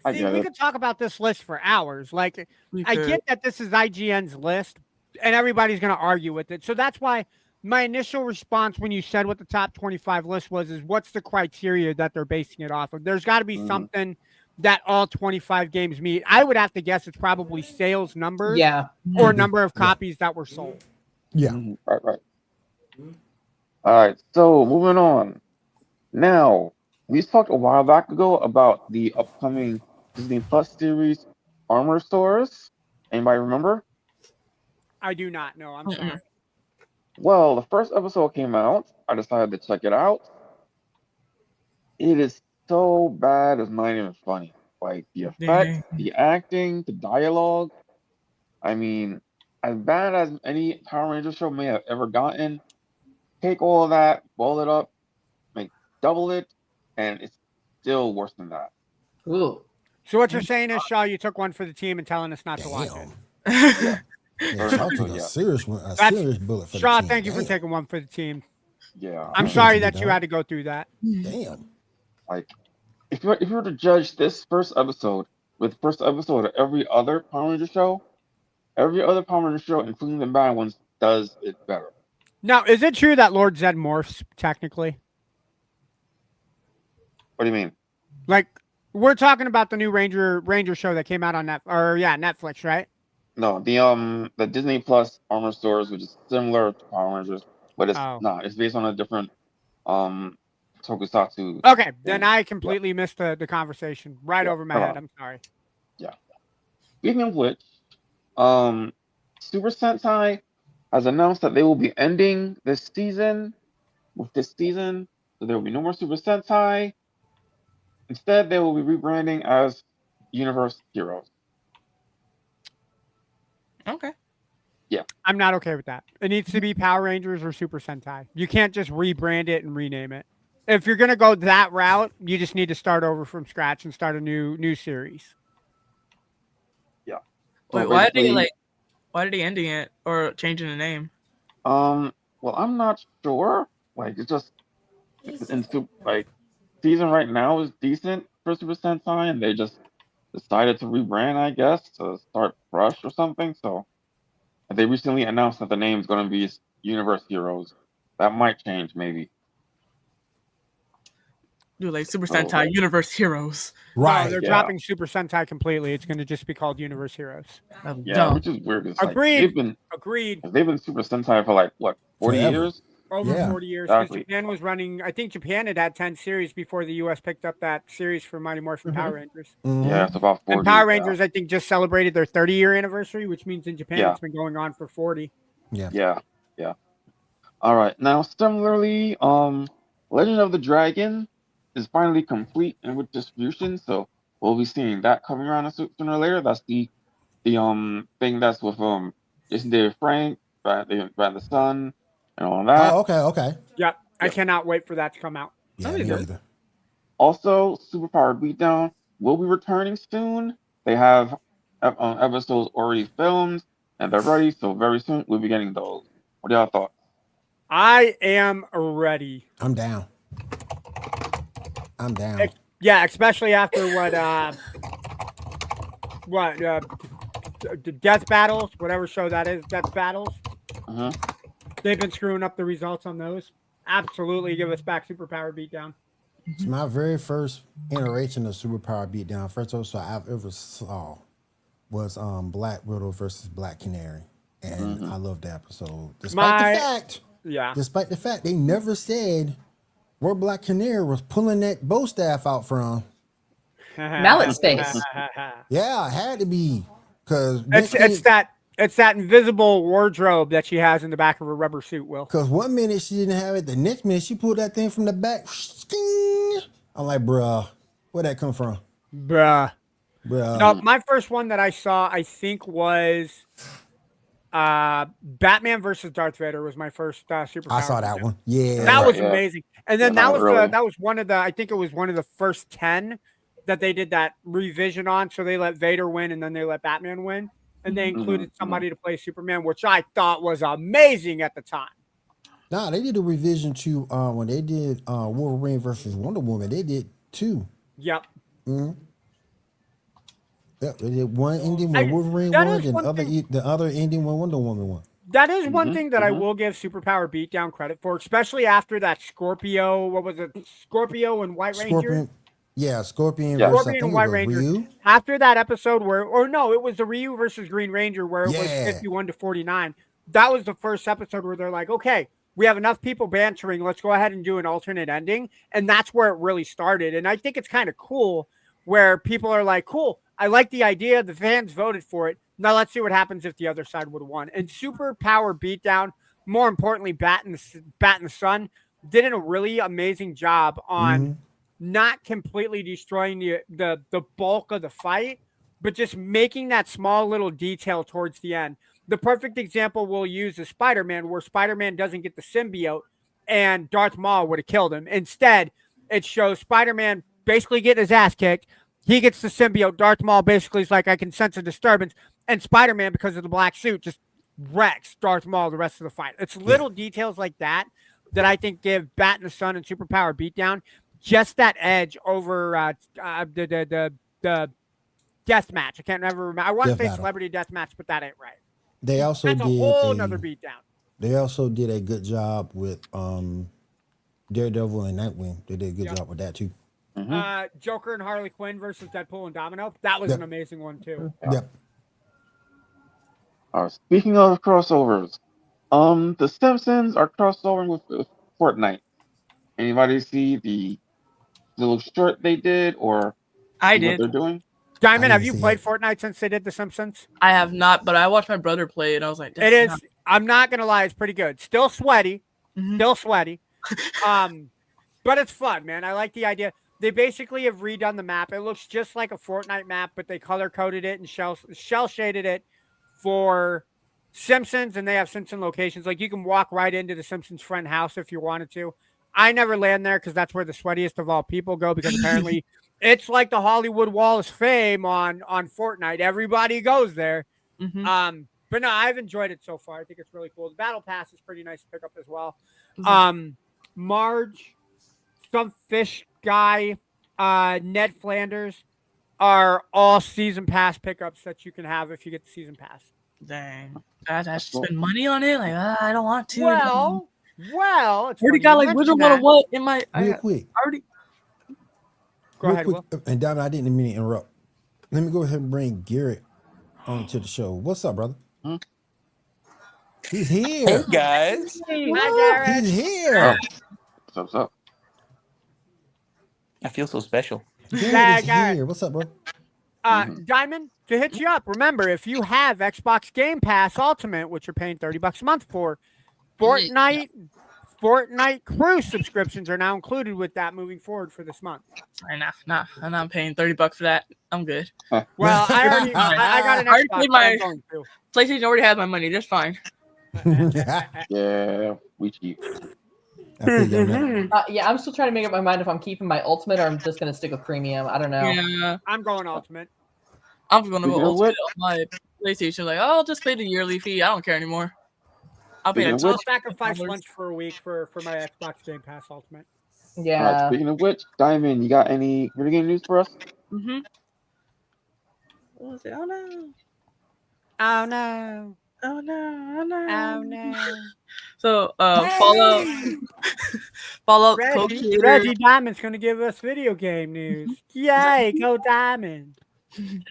I See, get we it. could talk about this list for hours. Like, We I could. get that this is IGN's list, and everybody's going to argue with it. So that's why my initial response when you said what the top 25 list was is what's the criteria that they're basing it off of? There's got to be something that all 25 games meet. I would have to guess it's probably sales numbers Yeah. or number of copies that were sold. Yeah. Right. All right. So moving on. Now we talked a while back ago about the upcoming Disney Plus series Armor Stores. Anybody remember? I do not know. I'm sorry. Well, the first episode came out. I decided to check it out. It is so bad it's not even funny. Like the effects, the acting, the dialogue. I mean, as bad as any Power Ranger show may have ever gotten, take all of that, boil it up, make double it, and it's still worse than that. Ooh. So what you're saying is, Shaw, you took one for the team and telling us not to watch it. Yeah, Shaw took a serious one, serious bullet for Shaw, the team. thank you for taking one for the team. Yeah. I'm sorry that you had to go through that. Damn. Like, if you were to judge this first episode with the first episode of every other Power Ranger show, every other Power Ranger show, including the bad ones, does it better. Now, is it true that Lord Zed morphs technically? What do you mean? Like, we're talking about the new Ranger show that came out on Netflix, right? No, the Disney Plus Armor Stores, which is similar to Power Rangers, but it's not. It's based on a different tokusatsu. Okay, then I completely missed the conversation right over my head. I'm sorry. Yeah. Speaking of which, Super Sentai has announced that they will be ending this season with this season, so there will be no more Super Sentai. Instead, they will be rebranding as Universe Heroes. Okay. Yeah. I'm not okay with that. It needs to be Power Rangers or Super Sentai. You can't just rebrand it and rename it. If you're gonna go that route, you just need to start over from scratch and start a new series. Yeah. Wait, why are they ending it or changing the name? Well, I'm not sure. Like, it's just season right now is decent for Super Sentai, and they just decided to rebrand, I guess, to start fresh or something. So they recently announced that the name is going to be Universe Heroes. That might change, maybe. Do like Super Sentai Universe Heroes. Right. No, they're dropping Super Sentai completely. It's going to just be called Universe Heroes. Yeah, which is weird. Agreed. Agreed. They've been Super Sentai for like, what, 40 years? Over 40 years. Exactly. Japan was running, I think Japan had 10 series before the U.S. picked up that series for Mighty Morphin Power Rangers. Yeah, it's about 40. And Power Rangers, I think, just celebrated their 30-year anniversary, which means in Japan it's been going on for 40. Yeah. All right. Now, similarly, Legend of the Dragon is finally complete and with distribution, so we'll be seeing that coming around sooner or later. That's the thing that's with Jason David Frank, Brad the Sun, and all that. Oh, okay. Yeah, I cannot wait for that to come out. Yeah, me either. Also, Superpower Beatdown will be returning soon. They have episodes already filmed and they're ready, so very soon we'll be getting those. What are y'all thoughts? I am ready. I'm down. Yeah, especially after Death Battles, whatever show that is, Death Battles. They've been screwing up the results on those. Absolutely, give us back Superpower Beatdown. It's my very first iteration of Superpower Beatdown. First episode I've ever saw was Black Widow versus Black Canary, and I loved that episode. Despite the fact they never said where Black Canary was pulling that bow staff out from. Mallet space. Yeah, it had to be because it's that invisible wardrobe that she has in the back of her rubber suit. Will, because 1 minute she didn't have it, the next minute she pulled that thing from the back. I'm like, bruh, where'd that come from? Bruh. No, my first one that I saw, I think, was Batman versus Darth Vader was my first superpower. I saw that one. Yeah, that was amazing. And then that was one of the, I think it was one of the first 10 that they did that revision on. So they let Vader win, and then they let Batman win, and they included somebody to play Superman, which I thought was amazing at the time. Nah, they did a revision to when they did Wolverine versus Wonder Woman. They did two. Yep. Yep, they did one ending when Wolverine won, and the other ending when Wonder Woman won. That is one Mhm, thing that I mhm. will give Superpower Beatdown credit for, especially after that Scorpio. What was it? Scorpio and White Ranger. Scorpion. Yeah, Scorpion Yeah. versus I Scorpion think and it White was Ranger. Ryu. After that episode where, or no, it was the Ryu versus Green Ranger where it was Yeah. 51-49. That was the first episode where they're like, okay, we have enough people bantering. Let's go ahead and do an alternate ending. And that's where it really started. And I think it's kind of cool where people are like, cool, I like the idea. The fans voted for it. Now let's see what happens if the other side would have won. And Superpower Beatdown, more importantly, Bat in the Sun, did a really amazing job on Mhm. not completely destroying the bulk of the fight, but just making that small little detail towards the end. The perfect example we'll use is Spider-Man, where Spider-Man doesn't get the symbiote and Darth Maul would have killed him. Instead, it shows Spider-Man basically getting his ass kicked. He gets the symbiote. Darth Maul basically is like, I can sense a disturbance. And Spider-Man, because of the black suit, just wrecks Darth Maul the rest of the fight. It's little details like that that I think give Bat in the Sun and Superpower Beatdown just that edge over the death match. I can't never remember. I want to Death say battle. celebrity death match, but that ain't right. They also That's a did whole nother beatdown. They also did a good job with Daredevil and Nightwing. They did a good Yep. job with that too. Joker and Harley Quinn versus Deadpool and Domino. That was Yep. an amazing one too. Yep. Speaking of crossovers, The Simpsons are crossovering with Fortnite. Anybody see the little short they did, or I see what did. they're doing? Diamond, I have didn't you see played it. Fortnite since they did The Simpsons? I have not, but I watched my brother play, and I was like, It is. not- I'm not gonna lie, it's pretty good. Still sweaty. Mhm. Still sweaty. But it's fun, man. I like the idea. They basically have redone the map. It looks just like a Fortnite map, but they color coded it and shell shaded it for Simpsons, and they have Simpson locations. Like you can walk right into the Simpsons front house if you wanted to. I never land there because that's where the sweatiest of all people go, because apparently it's like the Hollywood Wall of Fame on Fortnite. Everybody goes there. Mhm. But no, I've enjoyed it so far. I think it's really cool. The battle pass is pretty nice to pick up as well. Marge, some fish guy, Ned Flanders are all season pass pickups that you can have if you get the season pass. Dang. I have to spend money on it? Like, I don't want to. Well, it's I already funny got you like mention Wizard that. 101 in my. Real quick. I already. Go Real ahead, quick, Will. and Diamond, I didn't mean to interrupt. Let me go ahead and bring Garrett onto the show. What's up, brother? He's here. Hey guys, Hi, Garrett. He's here. What's up? I feel so special. Garrett is Garrett. here. What's up, bro? Diamond, to hit you up, remember, if you have Xbox Game Pass Ultimate, which you're paying $30 a month for, Fortnite Crew subscriptions are now included with that moving forward for this month. Nah, I'm not paying $30 for that. I'm good. Well, I already I got an I already Xbox. paid but I'm my- going to. PlayStation already has my money. Just fine. Yeah, we cheap. I feel you on that. Yeah, I'm still trying to make up my mind if I'm keeping my ultimate or I'm just gonna stick with premium. I don't know. Yeah, I'm going Ultimate. I'm gonna Speaking go of which- on my PlayStation. Like, I'll just pay the yearly fee. I don't care anymore. I'll pay Speaking that of I'll which- sacrifice $12. lunch for a week for my Xbox Game Pass Ultimate. Yeah. Speaking of which, Diamond, you got any video game news for us? Mm-hmm. What was it? Oh no! Oh no! Oh no! Oh no! Oh no! So, Fallout co-creator. Reggie Diamond's gonna give us video game news. Yay! Go Diamond! And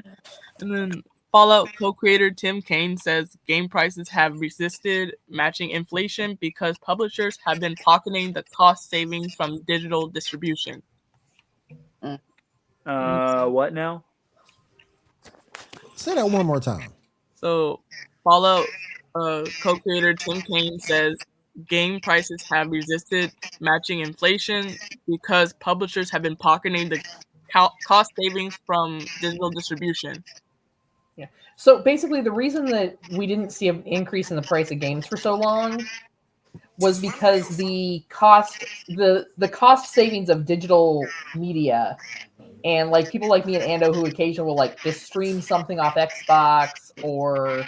then Fallout co-creator Tim Kaine says game prices have resisted matching inflation because publishers have been pocketing the cost savings from digital distribution. What now? Say that one more time. So Fallout co-creator Tim Kaine says game prices have resisted matching inflation because publishers have been pocketing the cost savings from digital distribution. So basically, the reason that we didn't see an increase in the price of games for so long was because the cost savings of digital media, and like people like me and Ando who occasionally will like just stream something off Xbox or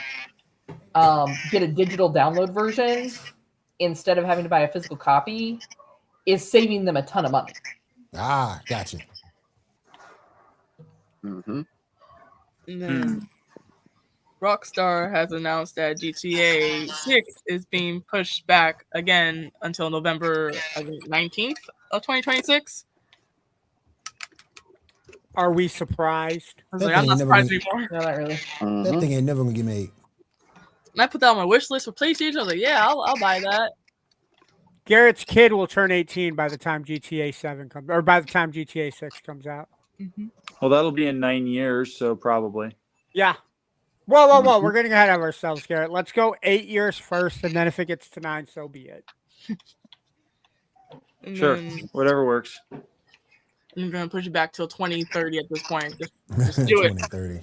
get a digital download version instead of having to buy a physical copy, is saving them a ton of money. Ah, gotcha. Mm-hmm. And then Rockstar has announced that GTA 6 is being pushed back again until November 19th of 2026. Are we surprised? I was That like, I'm thing not ain't never surprised gonna- anymore. No, not really. That thing ain't never gonna get made. And I put that on my wish list for PlayStation. I was like, yeah, I'll buy that. Garrett's kid will turn 18 by the time GTA 7 comes, or by the time GTA 6 comes out. Well, that'll be in 9 years, so probably. Yeah. Whoa. We're getting ahead of ourselves, Garrett. Let's go 8 years first, and then if it gets to 9, so be it. And Sure, then whatever works. I'm going to push it back till 2030 at this point. Just do it. 2030.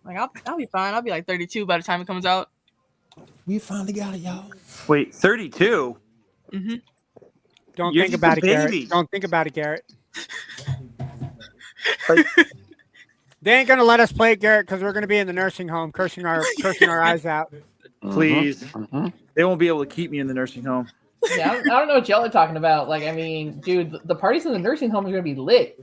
Like, I'll be fine. I'll be like 32 by the time it comes out. We finally got it, y'all. Wait, 32? Don't You're think just about a it, Garrett. baby. Don't think about it, Garrett. Like, They ain't gonna let us play it, Garrett, because we're gonna be in the nursing home, cursing our eyes out. please. They won't be able to keep me in the nursing home. Yeah, I don't know what y'all are talking about. Like, I mean, dude, the parties in the nursing home are going to be lit.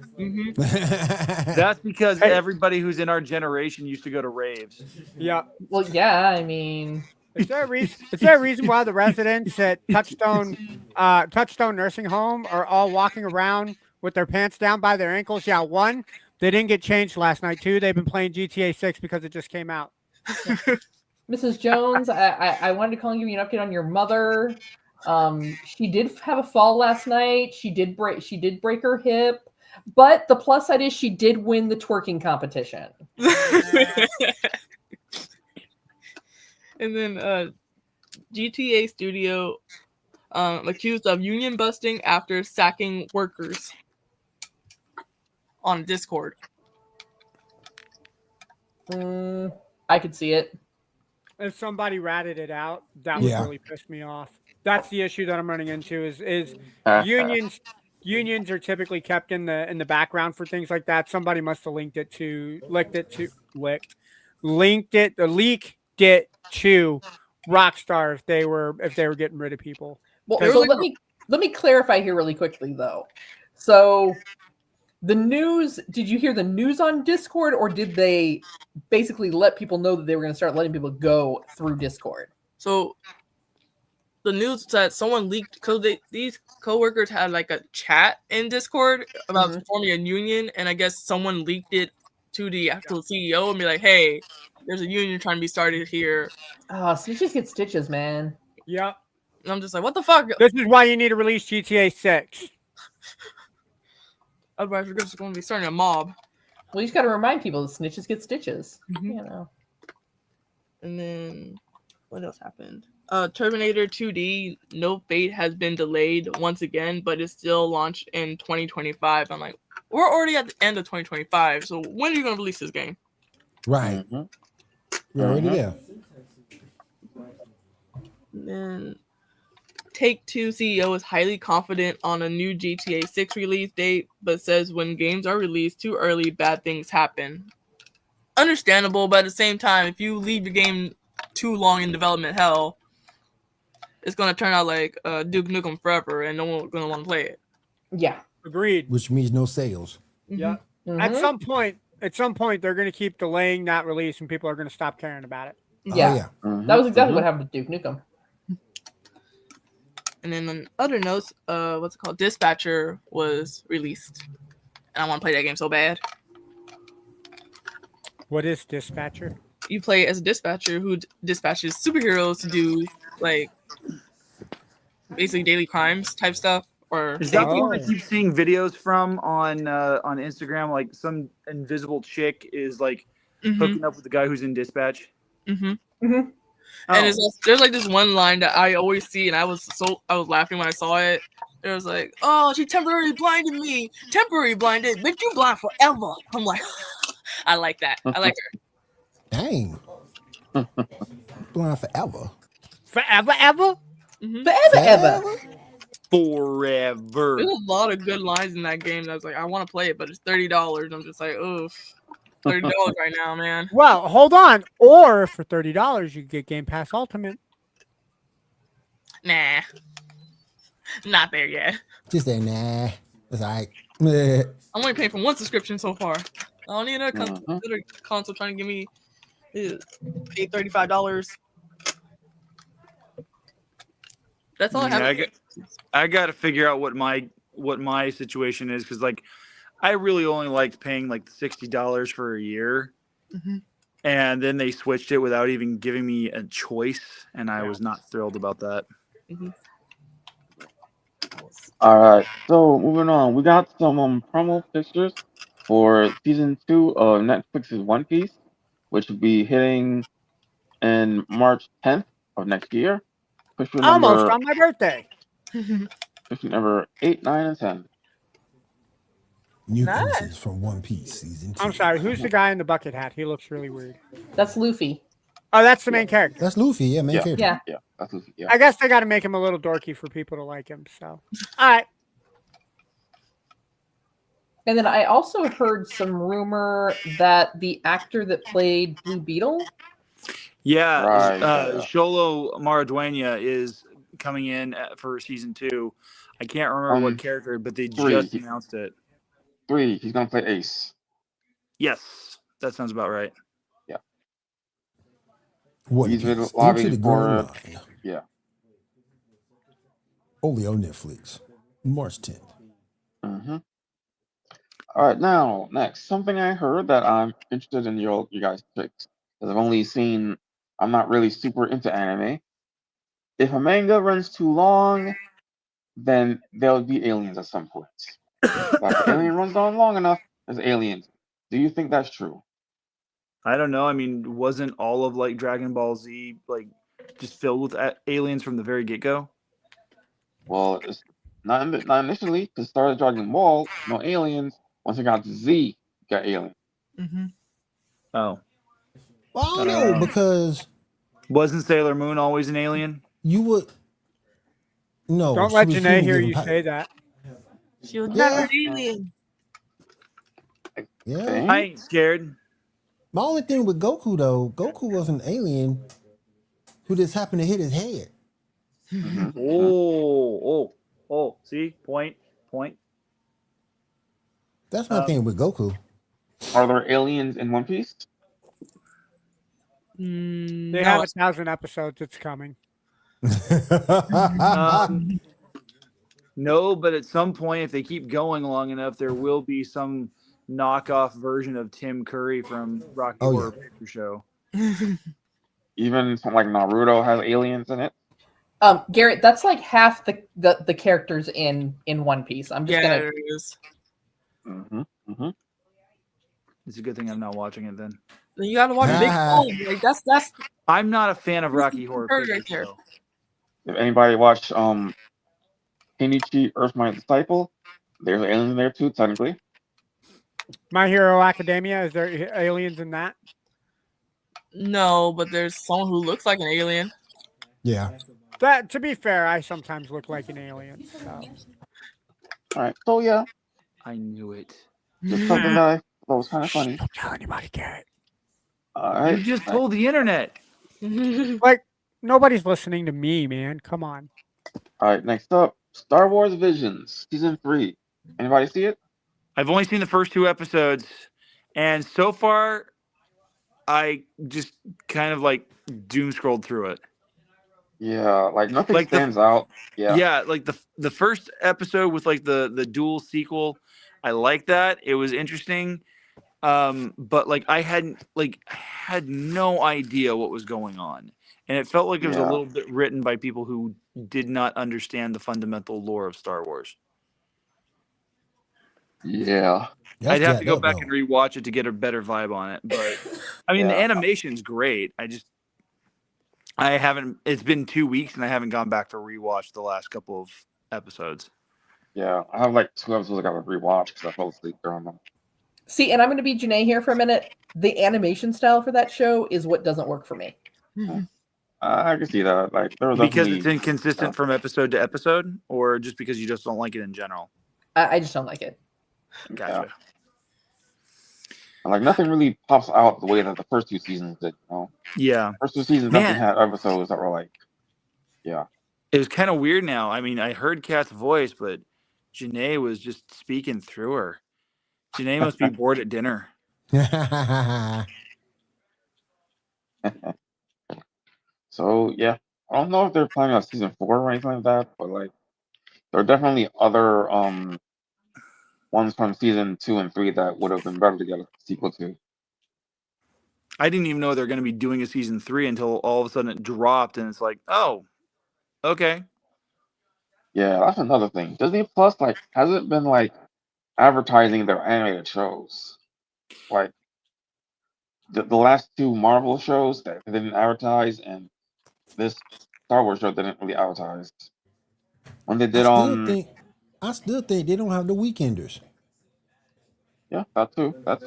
That's because everybody who's in our generation used to go to raves. Yeah. Well, yeah, I mean, Is there a reason why the residents at Touchstone Nursing Home are all walking around with their pants down by their ankles? Yeah, one, they didn't get changed last night. Two, they've been playing GTA 6 because it just came out. Mrs. Jones, I wanted to call and give you an update on your mother. She did have a fall last night. She did break her hip, but the plus side is she did win the twerking competition. And then GTA Studio accused of union busting after sacking workers on Discord. I could see it. If somebody ratted it out, that would really piss me off. That's the issue that I'm running into is unions are typically kept in the background for things like that. Somebody must have leaked it to Rockstar if they were getting rid of people. Well, so let me clarify here really quickly though. So the news, did you hear the news on Discord, or did they basically let people know that they were going to start letting people go through Discord? So the news that someone leaked, because these coworkers had like a chat in Discord about forming a union, and I guess someone leaked it to the actual CEO and be like, "Hey, there's a union trying to be started here." Oh, snitches get stitches, man. Yep. And I'm just like, "What the fuck?" This is why you need to release GTA 6. Otherwise, we're just going to be starting a mob. Well, you just got to remind people that snitches get stitches. You know. And then what else happened? Terminator 2D No Fate has been delayed once again, but it's still launched in 2025. I'm like, we're already at the end of 2025, so when are you going to release this game? Right. We're already there. And then Take-Two CEO is highly confident on a new GTA 6 release date, but says when games are released too early, bad things happen. Understandable, but at the same time, if you leave your game too long in development hell, it's going to turn out like Duke Nukem Forever, and no one's going to want to play it. Yeah. Agreed. Which means no sales. Yeah. At some point, they're going to keep delaying that release, and people are going to stop caring about it. Yeah. That was exactly what happened to Duke Nukem. And then on other notes, what's it called? Dispatcher was released. And I want to play that game so bad. What is Dispatcher? You play as a dispatcher who dispatches superheroes to do, like, basically daily crimes type stuff. Or Is that the one I keep seeing videos from on Instagram? Like some invisible chick is like hooking up with the guy who's in dispatch. And there's like this one line that I always see, and I was laughing when I saw it. It was like, "Oh, she temporarily blinded me. Temporary blinded, but you blind forever." I'm like, I like that. I like her. Dang. Blind forever. Forever, ever? Forever. Forever. There's a lot of good lines in that game. That I was like, I want to play it, but it's $30. I'm just like, oof, $30 right now, man. Well, hold on. Or for $30, you get Game Pass Ultimate. Nah, not there yet. Just say nah. It's all right. I'm only paying for one subscription so far. I don't need another console trying to give me Paid $35. That's all I have. I got to figure out what my situation is, because like I really only liked paying like $60 for a year, and then they switched it without even giving me a choice, and I was not thrilled about that. All right, so moving on, we got some promo pictures for season 2 of Netflix's One Piece, which will be hitting in March 10th of next year. Picture Almost number on my birthday. picture number 8, 9, and 10. New Nice. pieces from One Piece season 2. I'm sorry. Who's the guy in the bucket hat? He looks really weird. That's Luffy. Oh, that's the main character. That's Luffy, yeah, main character. Yeah. Yeah, that's what, yeah. I guess they got to make him a little dorky for people to like him. So, all right. And then I also heard some rumor that the actor that played Blue Beetle. Yeah, Right, Xolo Maridueña is coming in for season 2. I can't remember what character, but they 3. just announced it. 3, he's gonna play Ace. Yes, that sounds about right. One He's been Piece, lobbying Into the for- Grand Line. Yeah. Only on Netflix. March 10th. Mm-hmm. All right, now next, something I heard that I'm interested in you guys' picks, because I'm not really super into anime. If a manga runs too long, then there'll be aliens at some point. If the alien runs on long enough, there's aliens. Do you think that's true? I don't know. I mean, wasn't all of like Dragon Ball Z like just filled with aliens from the very get-go? Well, it's not initially, because started Dragon Ball, no aliens. Once it got to Z, you got aliens. Oh, Well, I don't know, because wasn't Sailor Moon always an alien? you would. No. Don't she let was Janae human hear given you power. say that. She was Yeah. never an alien. Yeah. Okay. I ain't scared. My only thing with Goku, though, Goku was an alien who just happened to hit his head. Mhm. Oh. See, point. That's my thing with Goku. Are there aliens in One Piece? They have 1,000 episodes. It's coming. No, but at some point, if they keep going long enough, there will be some knockoff version of Tim Curry from Rocky Oh, Horror yeah. Picture Show. Even something like Naruto has aliens in it. Garrett, that's like half the characters in One Piece. I'm just Yeah, gonna. there is. It's a good thing I'm not watching it then. Then you gotta watch Big Bang. Like that's I'm not a fan of Rocky Horror Curry Picture right there. Show. If anybody watched Kenichi, Earth My Disciple, there's aliens in there too, technically. My Hero Academia. Is there aliens in that? no, but there's someone who looks like an alien. Yeah. That, to be fair, I sometimes look like an alien. So. All right, so yeah, I knew it. just something that I thought was kind of funny. Don't tell anybody, Garrett. All right, You just told the internet. Like, nobody's listening to me, man. Come on. all right. Next up, Star Wars Visions season 3. Anybody see it? I've only seen the first 2 episodes, and so far, I just kind of like doom scrolled through it. Yeah, like nothing Like the- stands out. Yeah. Like the first episode with like the dual sequel, I like that. It was interesting. But like I had no idea what was going on. And it felt like it was a Yeah. little bit written by people who did not understand the fundamental lore of Star Wars. Yeah. That's I'd have to jacked go up, back though. and rewatch it to get a better vibe on it. But I mean, the Yeah. animation's great. I haven't. It's been 2 weeks, and I haven't gone back to rewatch the last couple of episodes. Yeah. I have like 2 episodes I gotta rewatch because I fell asleep during them. See, and I'm going to be Janae here for a minute. The animation style for that show is what doesn't work for me. I can see that. Like there was Because definitely it's inconsistent from episode to episode, or just because you just don't like it in general. I just don't like it. Gotcha. like nothing really pops out the way that the first 2 seasons did. You know, Yeah. first 2 seasons Man. definitely had episodes that were like, yeah. It was kind of weird now. I mean, I heard Kat's voice, but Janae was just speaking through her. Janae must be bored at dinner. So yeah, I don't know if they're planning on season 4 or anything like that, but like there are definitely other ones from season 2 and 3 that would have been better to get a sequel to. I didn't even know they're going to be doing a season 3 until all of a sudden it dropped, and it's like, oh, okay. Yeah, that's another thing. Disney Plus like hasn't been like advertising their animated shows. Like the last 2 Marvel shows that they didn't advertise, and this Star Wars show didn't really advertise. When they did I still think they don't have the weekenders. yeah, that too. That's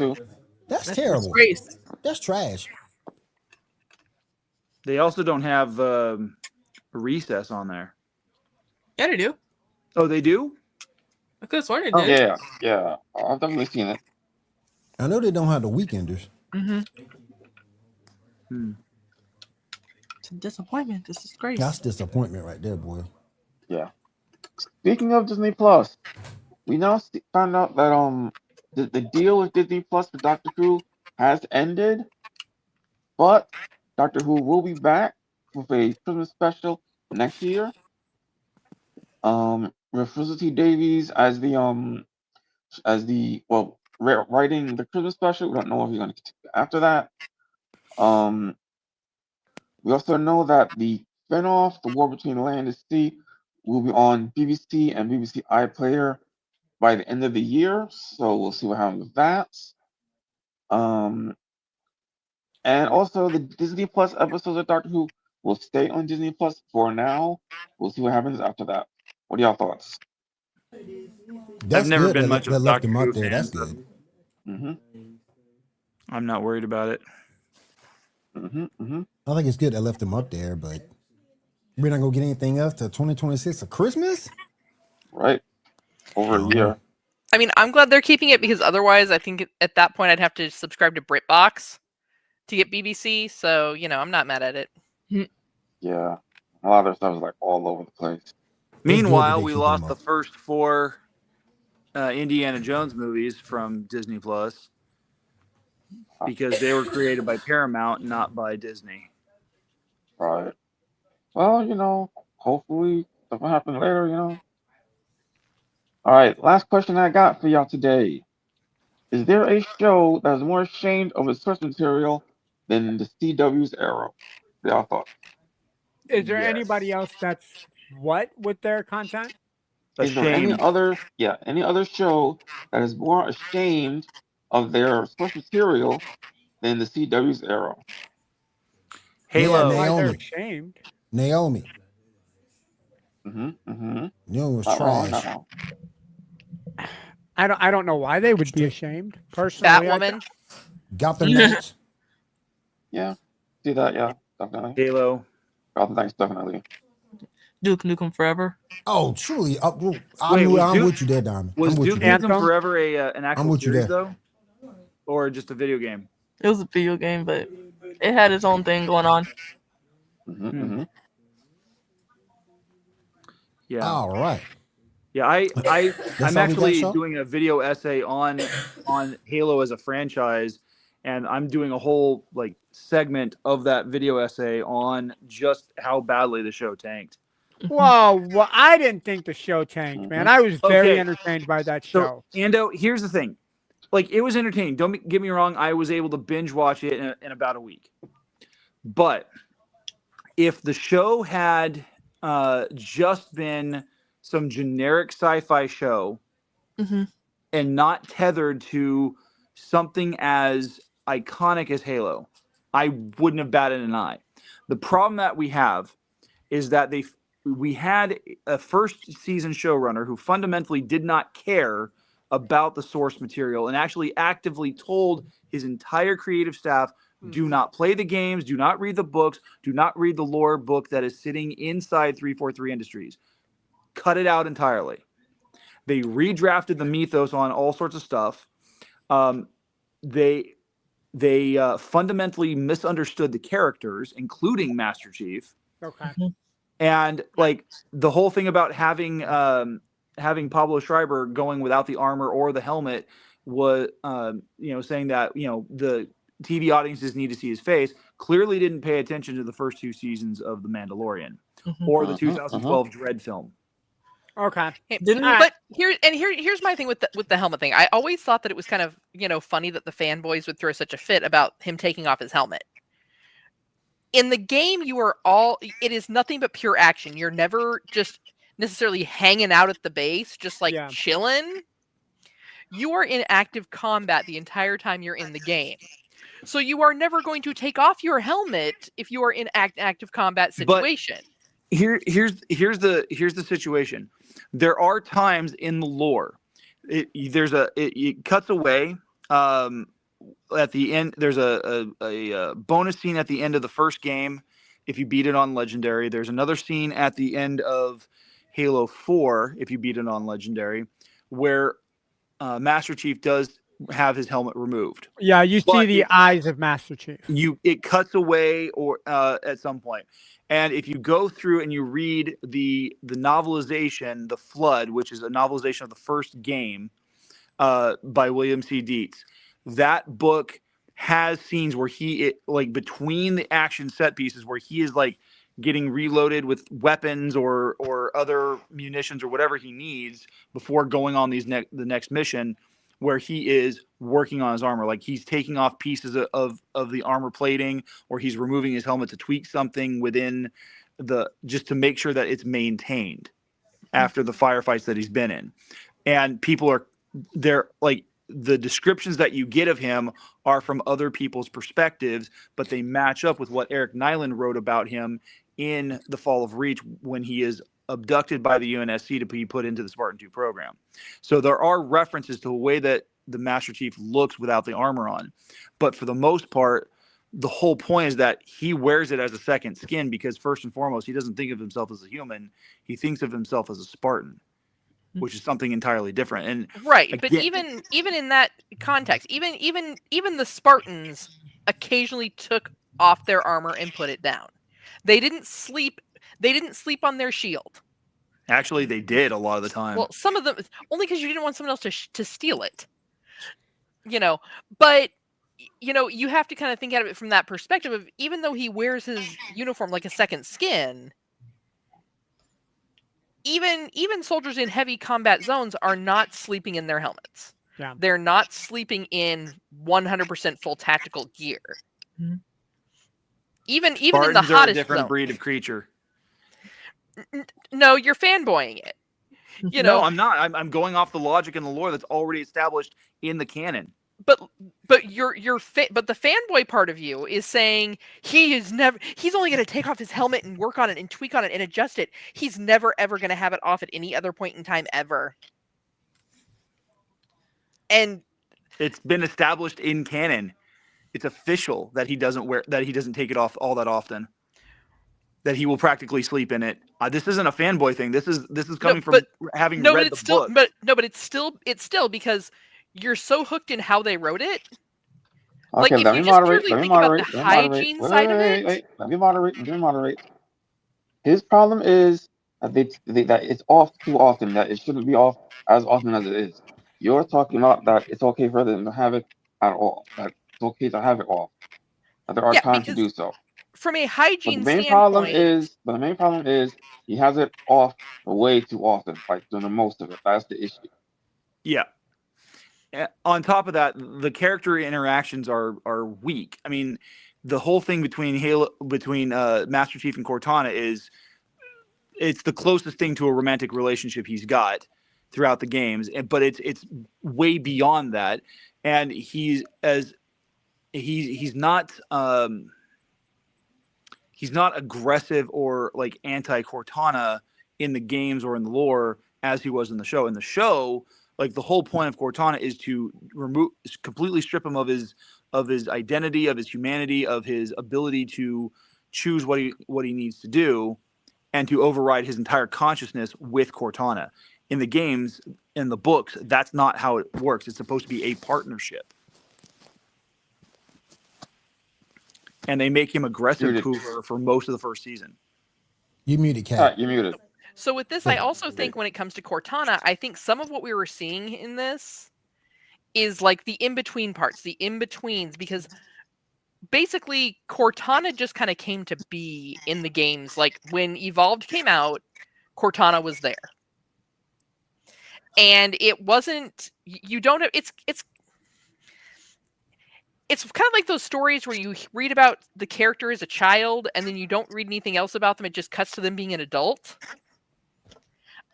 That's a terrible. disgrace. That's trash. They also don't have Recess on there. Yeah, they do. Oh, they do? I could have sworn they Oh. did. Yeah. I've definitely seen it. I know they don't have the weekenders. It's a disappointment. It's a disgrace. That's disappointment right there, boy. Yeah. Speaking of Disney Plus, we now found out that the deal with Disney Plus for Doctor Who has ended, but Doctor Who will be back with a Christmas special next year. With Felicity Davies as the writing the Christmas special. We don't know if he's going to continue after that. We also know that the spinoff, The War Between Land and Sea, will be on BBC and BBC iPlayer by the end of the year. So we'll see what happens with that. And also the Disney Plus episodes of Doctor Who will stay on Disney Plus for now. We'll see what happens after that. What are y'all thoughts? That's I've never good been that much of that a left Doctor them Who out there. fan, That's so good. I'm not worried about it. I think it's good that left them up there, but we're not gonna get anything else till 2026 for Christmas. Right. Over a year. I mean, I'm glad they're keeping it because otherwise, I think at that point I'd have to subscribe to BritBox to get BBC. So I'm not mad at it. Yeah. A lot of their stuff is like all over the place. Meanwhile, they we keep lost them the up. first 4 Indiana Jones movies from Disney Plus because they were created by Paramount, not by Disney. Right. Well, hopefully stuff will happen later. All right, last question I got for y'all today. Is there a show that is more ashamed of its source material than the CW's Arrow? What y'all thought? Is there Yes. anybody else that's what with their content? Is there any other show that is more ashamed of their source material than the CW's Arrow? Halo. Yeah, Why they're Naomi. ashamed? Naomi. Mm-hmm. Naomi was Not wrong, trash. not wrong. I don't know why they would be ashamed. Personally, Batwoman. Gotham Knights. Yeah. See that, yeah, definitely. Halo. Thanks, definitely. Duke Nukem Forever. Oh, truly. I'm Wait, with you there, Diamond. Was I'm with Duke you there. Nukem Forever an actual with you series, there. though? Or just a video game? It was a video game, but it had its own thing going on. Yeah. All right. Yeah, all I'm we got, actually Sean? doing a video essay on Halo as a franchise, and I'm doing a whole segment of that video essay on just how badly the show tanked. Whoa, well, I didn't think the show tanked, man. I was very entertained by that show. So, Ando, here's the thing. It was entertaining. Don't get me wrong. I was able to binge watch it in about a week. But if the show had just been some generic sci-fi show and not tethered to something as iconic as Halo, I wouldn't have batted an eye. The problem that we have is that we had a first season showrunner who fundamentally did not care about the source material and actually actively told his entire creative staff, do not play the games, do not read the books, do not read the lore book that is sitting inside 343 Industries. Cut it out entirely. They redrafted the mythos on all sorts of stuff. They fundamentally misunderstood the characters, including Master Chief. Okay. And the whole thing about having Pablo Schreiber going without the armor or the helmet was saying that the TV audiences need to see his face. clearly didn't pay attention to the first 2 seasons of The Mandalorian or the 2012 Dread film. Okay. But here's my thing with the helmet thing. I always thought that it was kind of, funny that the fanboys would throw such a fit about him taking off his helmet. In the game, it is nothing but pure action. You're never just necessarily hanging out at the base, just like chilling. You are in active combat the entire time you're in the game. So you are never going to take off your helmet if you are in active combat situation. But here's the situation. There are times in the lore, it cuts away at the end. There's a bonus scene at the end of the first game if you beat it on Legendary. There's another scene at the end of Halo 4 if you beat it on Legendary, where Master Chief does have his helmet removed. Yeah, you see the eyes of Master Chief. It cuts away or at some point. And if you go through and you read the novelization, The Flood, which is a novelization of the first game by William C. Dietz, that book has scenes where between the action set pieces where he is getting reloaded with weapons or other munitions or whatever he needs before going on the next mission, where he is working on his armor. Like he's taking off pieces of the armor plating, or he's removing his helmet to tweak something within just to make sure that it's maintained after the firefights that he's been in. And they're the descriptions that you get of him are from other people's perspectives, but they match up with what Eric Nyland wrote about him in The Fall of Reach when he is abducted by the UNSC to be put into the Spartan 2 program. So there are references to the way that the Master Chief looks without the armor on. But for the most part, the whole point is that he wears it as a second skin because first and foremost, he doesn't think of himself as a human. He thinks of himself as a Spartan, which is something entirely different. And right. But even in that context, even the Spartans occasionally took off their armor and put it down. They didn't sleep on their shield. Actually, they did a lot of the time. Well, some of them only because you didn't want someone else to steal it. But you have to kind of think out of it from that perspective of even though he wears his uniform like a second skin, even soldiers in heavy combat zones are not sleeping in their helmets. Yeah. They're not sleeping in 100% full tactical gear. Mm-hmm. Even Spartans in the hottest are a different zone. breed of creature. No, you're fanboying it. No, I'm not. I'm going off the logic and the lore that's already established in the canon. But but the fanboy part of you is saying he's only going to take off his helmet and work on it and tweak on it and adjust it. He's never ever going to have it off at any other point in time ever. And it's been established in canon. It's official that he doesn't take it off all that often. That he will practically sleep in it. This isn't a fanboy thing. This is coming from having read the book. But it's still because you're so hooked in how they wrote it. Okay, let me moderate. Let me moderate. Let me moderate. His problem is that it's off too often. That it shouldn't be off as often as it is. You're talking about that it's okay for them to have it at all. That it's okay to have it off. That there are times to do so. From a hygiene but the main standpoint, problem is he has it off way too often, like doing the most of it. That's the issue. Yeah. On top of that, the character interactions are weak. I mean, the whole thing between Master Chief and Cortana it's the closest thing to a romantic relationship he's got throughout the games, but it's way beyond that. And he's not aggressive or like anti-Cortana in the games or in the lore as he was in the show. In the show, like the whole point of Cortana is to completely strip him of his identity, of his humanity, of his ability to choose what he needs to do, and to override his entire consciousness with Cortana. In the games, in the books, that's not how it works. It's supposed to be a partnership. And they make him aggressive for most of the first season. You muted, Kat. You muted. So with this, I also think when it comes to Cortana, I think some of what we were seeing in this is like the in-between parts, the in-betweens, because basically Cortana just kind of came to be in the games. Like when Evolved came out, Cortana was there. And it wasn't, you don't have, it's kind of like those stories where you read about the character as a child and then you don't read anything else about them. It just cuts to them being an adult.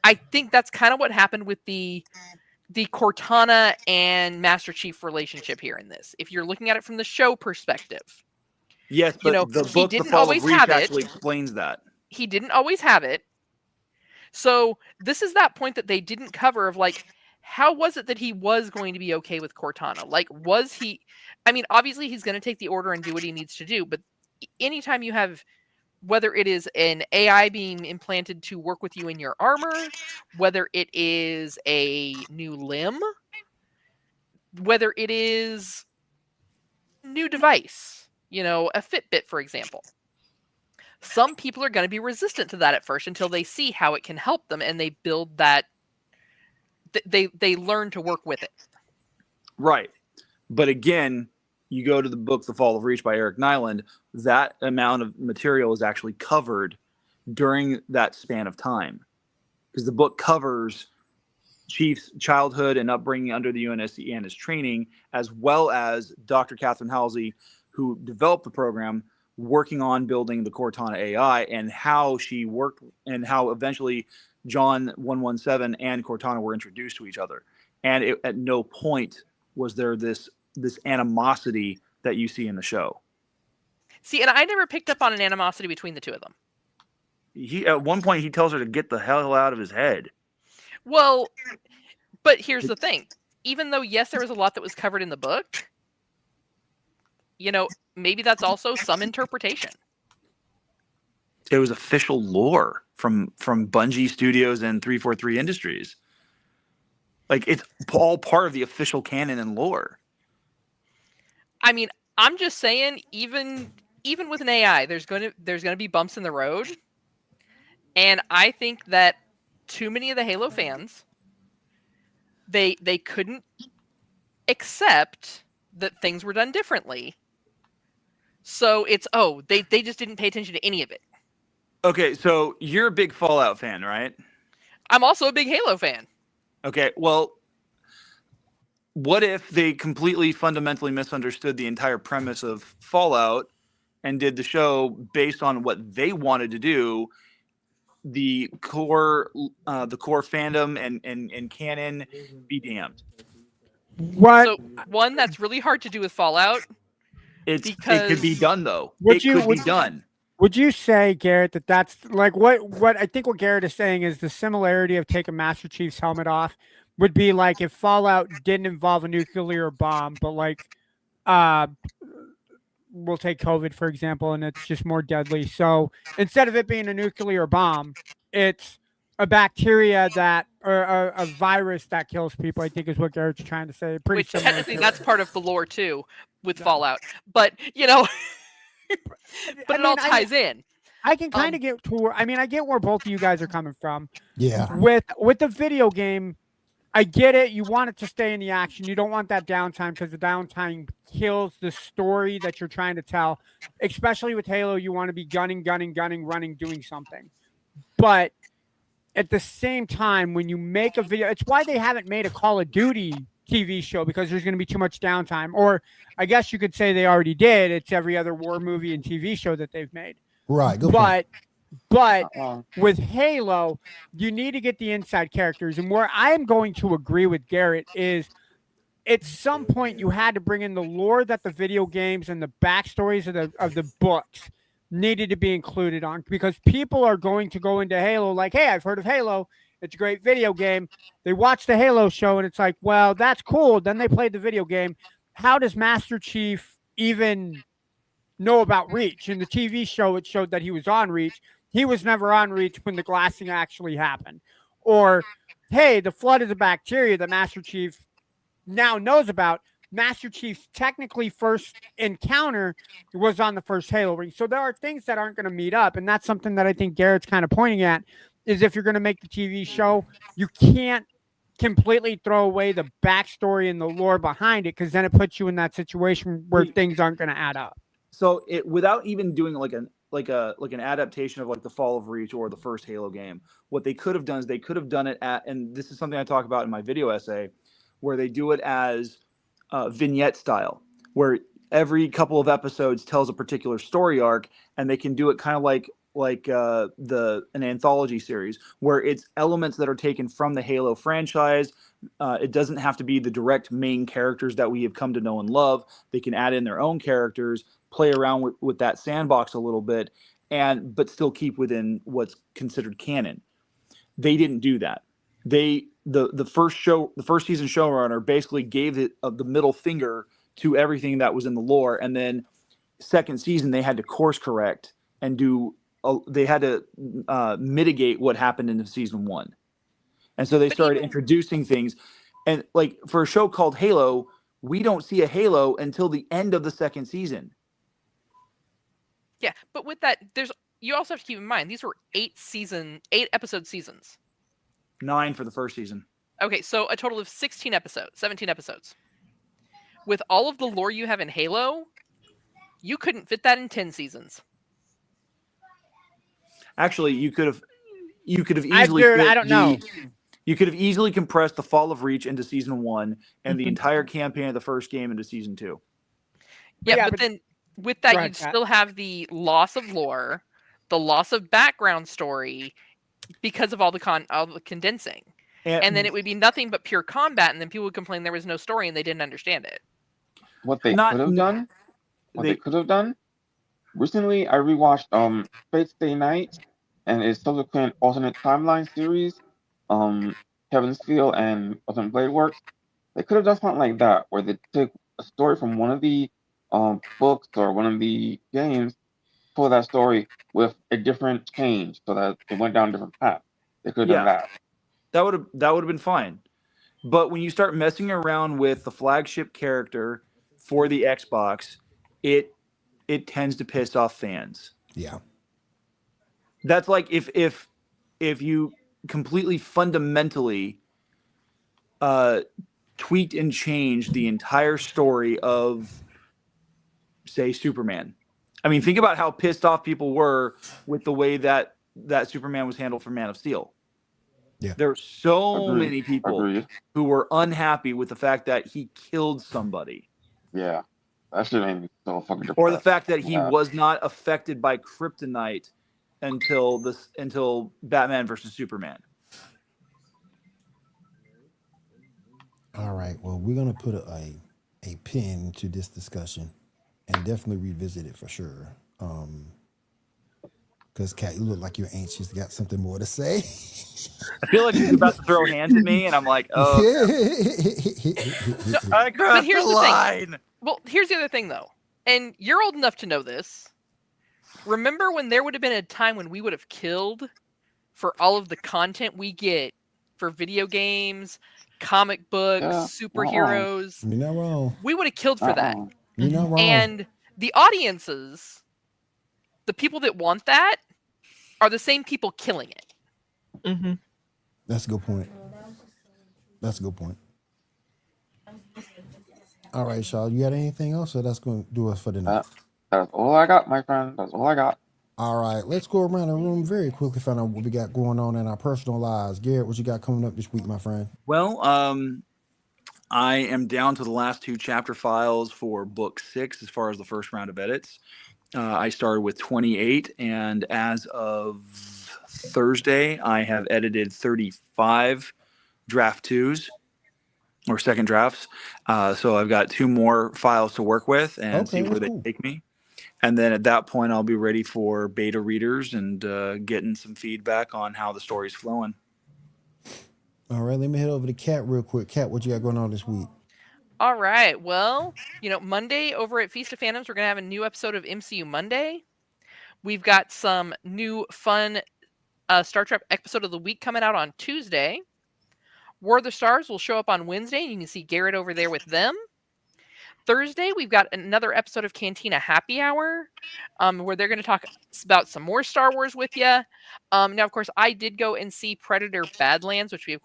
I think that's kind of what happened with the Cortana and Master Chief relationship here in this. If you're looking at it from the show perspective. Yes, but the book, The Fall of Reach, actually explains that. He didn't always have it. So this is that point that they didn't cover of like, how was it that he was going to be okay with Cortana? Like, was he, I mean, obviously he's going to take the order and do what he needs to do, but anytime you have, whether it is an AI being implanted to work with you in your armor, whether it is a new limb, whether it is new device, you know, a Fitbit, for example. Some people are going to be resistant to that at first until they see how it can help them and they build that, they learn to work with it. Right. But again, you go to the book, The Fall of Reach by Eric Nyland, that amount of material is actually covered during that span of time. Because the book covers Chief's childhood and upbringing under the UNSC and his training, as well as Dr. Catherine Halsey, who developed the program, working on building the Cortana AI and how she worked and how eventually John 117 and Cortana were introduced to each other. And at no point was there this animosity that you see in the show. See, and I never picked up on an animosity between the two of them. At one point, he tells her to get the hell out of his head. Well, but here's the thing. Even though, yes, there was a lot that was covered in the book, you know, maybe that's also some interpretation. It was official lore from Bungie Studios and 343 Industries. Like, it's all part of the official canon and lore. I mean, I'm just saying, even with an AI, there's going to be bumps in the road. And I think that too many of the Halo fans, they couldn't accept that things were done differently. So it's, they just didn't pay attention to any of it. Okay, so you're a big Fallout fan, right? I'm also a big Halo fan. Okay, well, what if they completely fundamentally misunderstood the entire premise of Fallout and did the show based on what they wanted to do, the core fandom and canon be damned? What? So one that's really hard to do with Fallout. It could be done though. It could be done. Would you say, Garrett, that that's like what I think what Garrett is saying is the similarity of taking Master Chief's helmet off would be like if Fallout didn't involve a nuclear bomb, but like we'll take COVID, for example, and it's just more deadly. So instead of it being a nuclear bomb, it's a bacteria that or a virus that kills people, I think is what Garrett's trying to say. Pretty Which technically that's part of the lore too with Fallout. But you know but it all ties in. I can kind of get to where I get where both of you guys are coming from. Yeah. With the video game, I get it. You want it to stay in the action. You don't want that downtime because the downtime kills the story that you're trying to tell. Especially with Halo, you want to be gunning, running, doing something. But at the same time, when you make a video, it's why they haven't made a Call of Duty TV show, because there's going to be too much downtime. Or I guess you could say they already did. It's every other war movie and TV show that they've made. Right. Good point. But with Halo, you need to get the inside characters. And where I am going to agree with Garrett is at some point you had to bring in the lore that the video games and the backstories of the books needed to be included on, because people are going to go into Halo like, hey, I've heard of Halo. It's a great video game. They watch the Halo show and it's like, well, that's cool. Then they played the video game. How does Master Chief even know about Reach? In the TV show, it showed that he was on Reach. He was never on Reach when the glassing actually happened. Or, hey, the flood is a bacteria that Master Chief now knows about. Master Chief's technically first encounter was on the first Halo ring. So there are things that aren't going to meet up. And that's something that I think Garrett's kind of pointing at, is if you're going to make the TV show, you can't completely throw away the backstory and the lore behind it, because then it puts you in that situation where things aren't going to add up. So it without even doing like an adaptation of like the Fall of Reach or the first Halo game, what they could have done is they could have done it at, and this is something I talk about in my video essay, where they do it as vignette style, where every couple of episodes tells a particular story arc, and they can do it kind of like an anthology series where it's elements that are taken from the Halo franchise. It doesn't have to be the direct main characters that we have come to know and love. They can add in their own characters, play around with that sandbox a little bit, but still keep within what's considered canon. They didn't do that. The first season showrunner basically gave it the middle finger to everything that was in the lore, and then second season they had to course correct and they had to mitigate what happened in season 1. And so they started introducing things. And like for a show called Halo, we don't see a Halo until the end of the second season. Yeah, but with that, you also have to keep in mind these were 8 episode seasons. 9 for the first season. Okay, so a total of 17 episodes. With all of the lore you have in Halo, you couldn't fit that in 10 seasons. Actually, you could have easily. I don't know. You could have easily compressed the Fall of Reach into season 1 and the entire campaign of the first game into season 2. Yeah, but then with that, you'd still have the loss of lore, the loss of background story because of all the condensing, and then it would be nothing but pure combat, and then people would complain there was no story and they didn't understand it. What they could have done. Recently, I rewatched Fate Stay Night and its subsequent alternate timeline series, Heaven's Feel and Ultimate Blade Works. They could have done something like that, where they took a story from one of the books or one of the games for that story with a different change, so that it went down a different path. They could have done that. That would have been fine. But when you start messing around with the flagship character for the Xbox, it tends to piss off fans. Yeah. That's like if you completely fundamentally tweaked and changed the entire story of, say, Superman. I mean, think about how pissed off people were with the way that Superman was handled for Man of Steel. Yeah. There were so many people who were unhappy with the fact that he killed somebody. Yeah. That shit made me so fucking depressed. Or the fact that he was not affected by kryptonite until Batman versus Superman. All right. Well, we're gonna put a pin to this discussion and definitely revisit it for sure. Because Kat, you look like you're anxious. You got something more to say? I feel like he's about to throw hands at me, and I'm like, oh. I crossed the line. Well, here's the other thing, though. And you're old enough to know this. Remember when there would have been a time when we would have killed for all of the content we get for video games, comic books, superheroes? You're not wrong. We would have killed for that. You're not wrong. And the audiences, the people that want that, are the same people killing it. Mm-hmm. That's a good point. That's a good point. All right, Shaw, you got anything else, or that's going to do us for the night? That's all I got, my friend. That's all I got. All right, let's go around the room very quickly, find out what we got going on in our personal lives. Garrett, what you got coming up this week, my friend? Well, I am down to the last 2 chapter files for book 6 as far as the first round of edits. I started with 28, and as of Thursday, I have edited 35 draft 2s or second drafts. So I've got 2 more files to work with and see where they take me. And then at that point, I'll be ready for beta readers and getting some feedback on how the story's flowing. All right, let me head over to Kat real quick. Kat, what you got going on this week? All right. Well, Monday over at Feast of Fandoms, we're going to have a new episode of MCU Monday. We've got some new fun Star Trek episode of the week coming out on Tuesday. War of the Stars will show up on Wednesday, and you can see Garrett over there with them. Thursday, we've got another episode of Cantina Happy Hour, where they're going to talk about some more Star Wars with you. Now, of course, I did go and see Predator Badlands, which we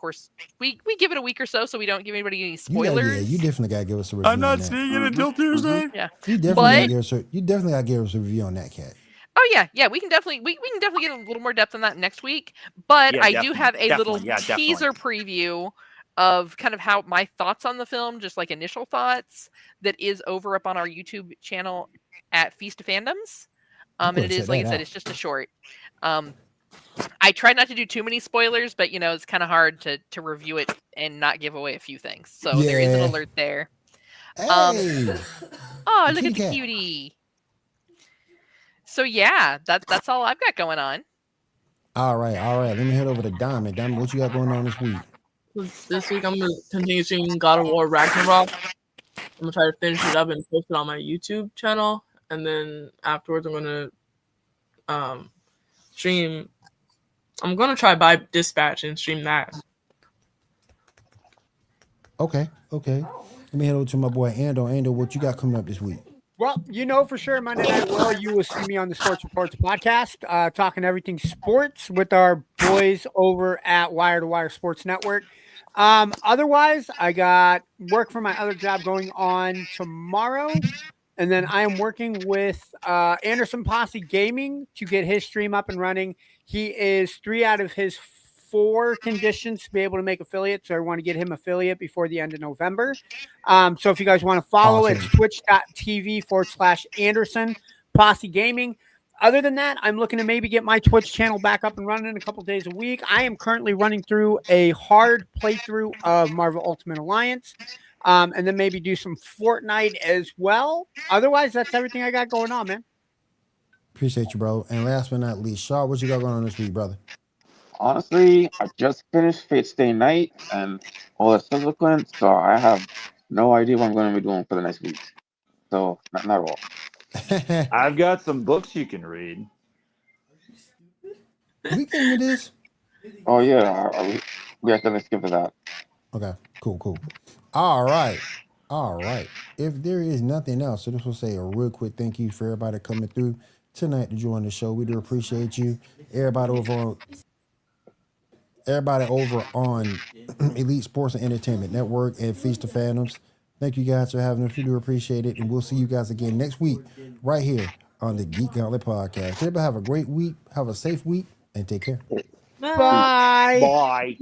give it a week or so we don't give anybody any spoilers. You definitely got to give us a review. I'm not seeing it until Tuesday. Yeah, you definitely got to give us a review on that, cat. Oh yeah, we can definitely get a little more depth on that next week. But I do have a little teaser preview of kind of how my thoughts on the film, just like initial thoughts, that is over up on our YouTube channel at Feast of Fandoms. And it is, like I said, it's just a short. I tried not to do too many spoilers, but it's kind of hard to review it and not give away a few things. So there is an alert there. Hey. Oh, look at the cutie. So yeah, that's all I've got going on. All right. Let me head over to Diamond. Diamond, what you got going on this week? This week I'm gonna continue streaming God of War Ragnarok. I'm gonna try to finish it up and post it on my YouTube channel, and then afterwards I'm gonna stream. I'm gonna try buy Dispatch and stream that. Okay. Let me head over to my boy Ando. Ando, what you got coming up this week? Well, for sure, Monday Night Will, you will see me on the Sports Reports podcast, talking everything sports with our boys over at Wire to Wire Sports Network. Otherwise, I got work for my other job going on tomorrow, and then I am working with Anderson Posse Gaming to get his stream up and running. He is 3 out of his 4 conditions to be able to make affiliate, so I want to get him affiliate before the end of November. So if you guys want to follow, it's twitch.tv/Anderson Posse Gaming. Other than that, I'm looking to maybe get my Twitch channel back up and running a couple days a week. I am currently running through a hard playthrough of Marvel Ultimate Alliance, and then maybe do some Fortnite as well. Otherwise, that's everything I got going on, man. Appreciate you, bro. And last but not least, Shaw, what you got going on this week, brother? Honestly, I just finished Fate Stay Night and all the subsequent, so I have no idea what I'm going to be doing for the next week. So, not at all. I've got some books you can read. We can do this. Oh, yeah. We have to skip to that. Okay, cool. All right. If there is nothing else, so this will say a real quick thank you for everybody coming through tonight to join the show. We do appreciate you. Everybody over on Elite Sports and Entertainment Network and Feast of Fandoms. Thank you guys for having us. We do appreciate it. And we'll see you guys again next week right here on the Geek Gauntlet Podcast. Everybody have a great week. Have a safe week and take care. Bye. Bye.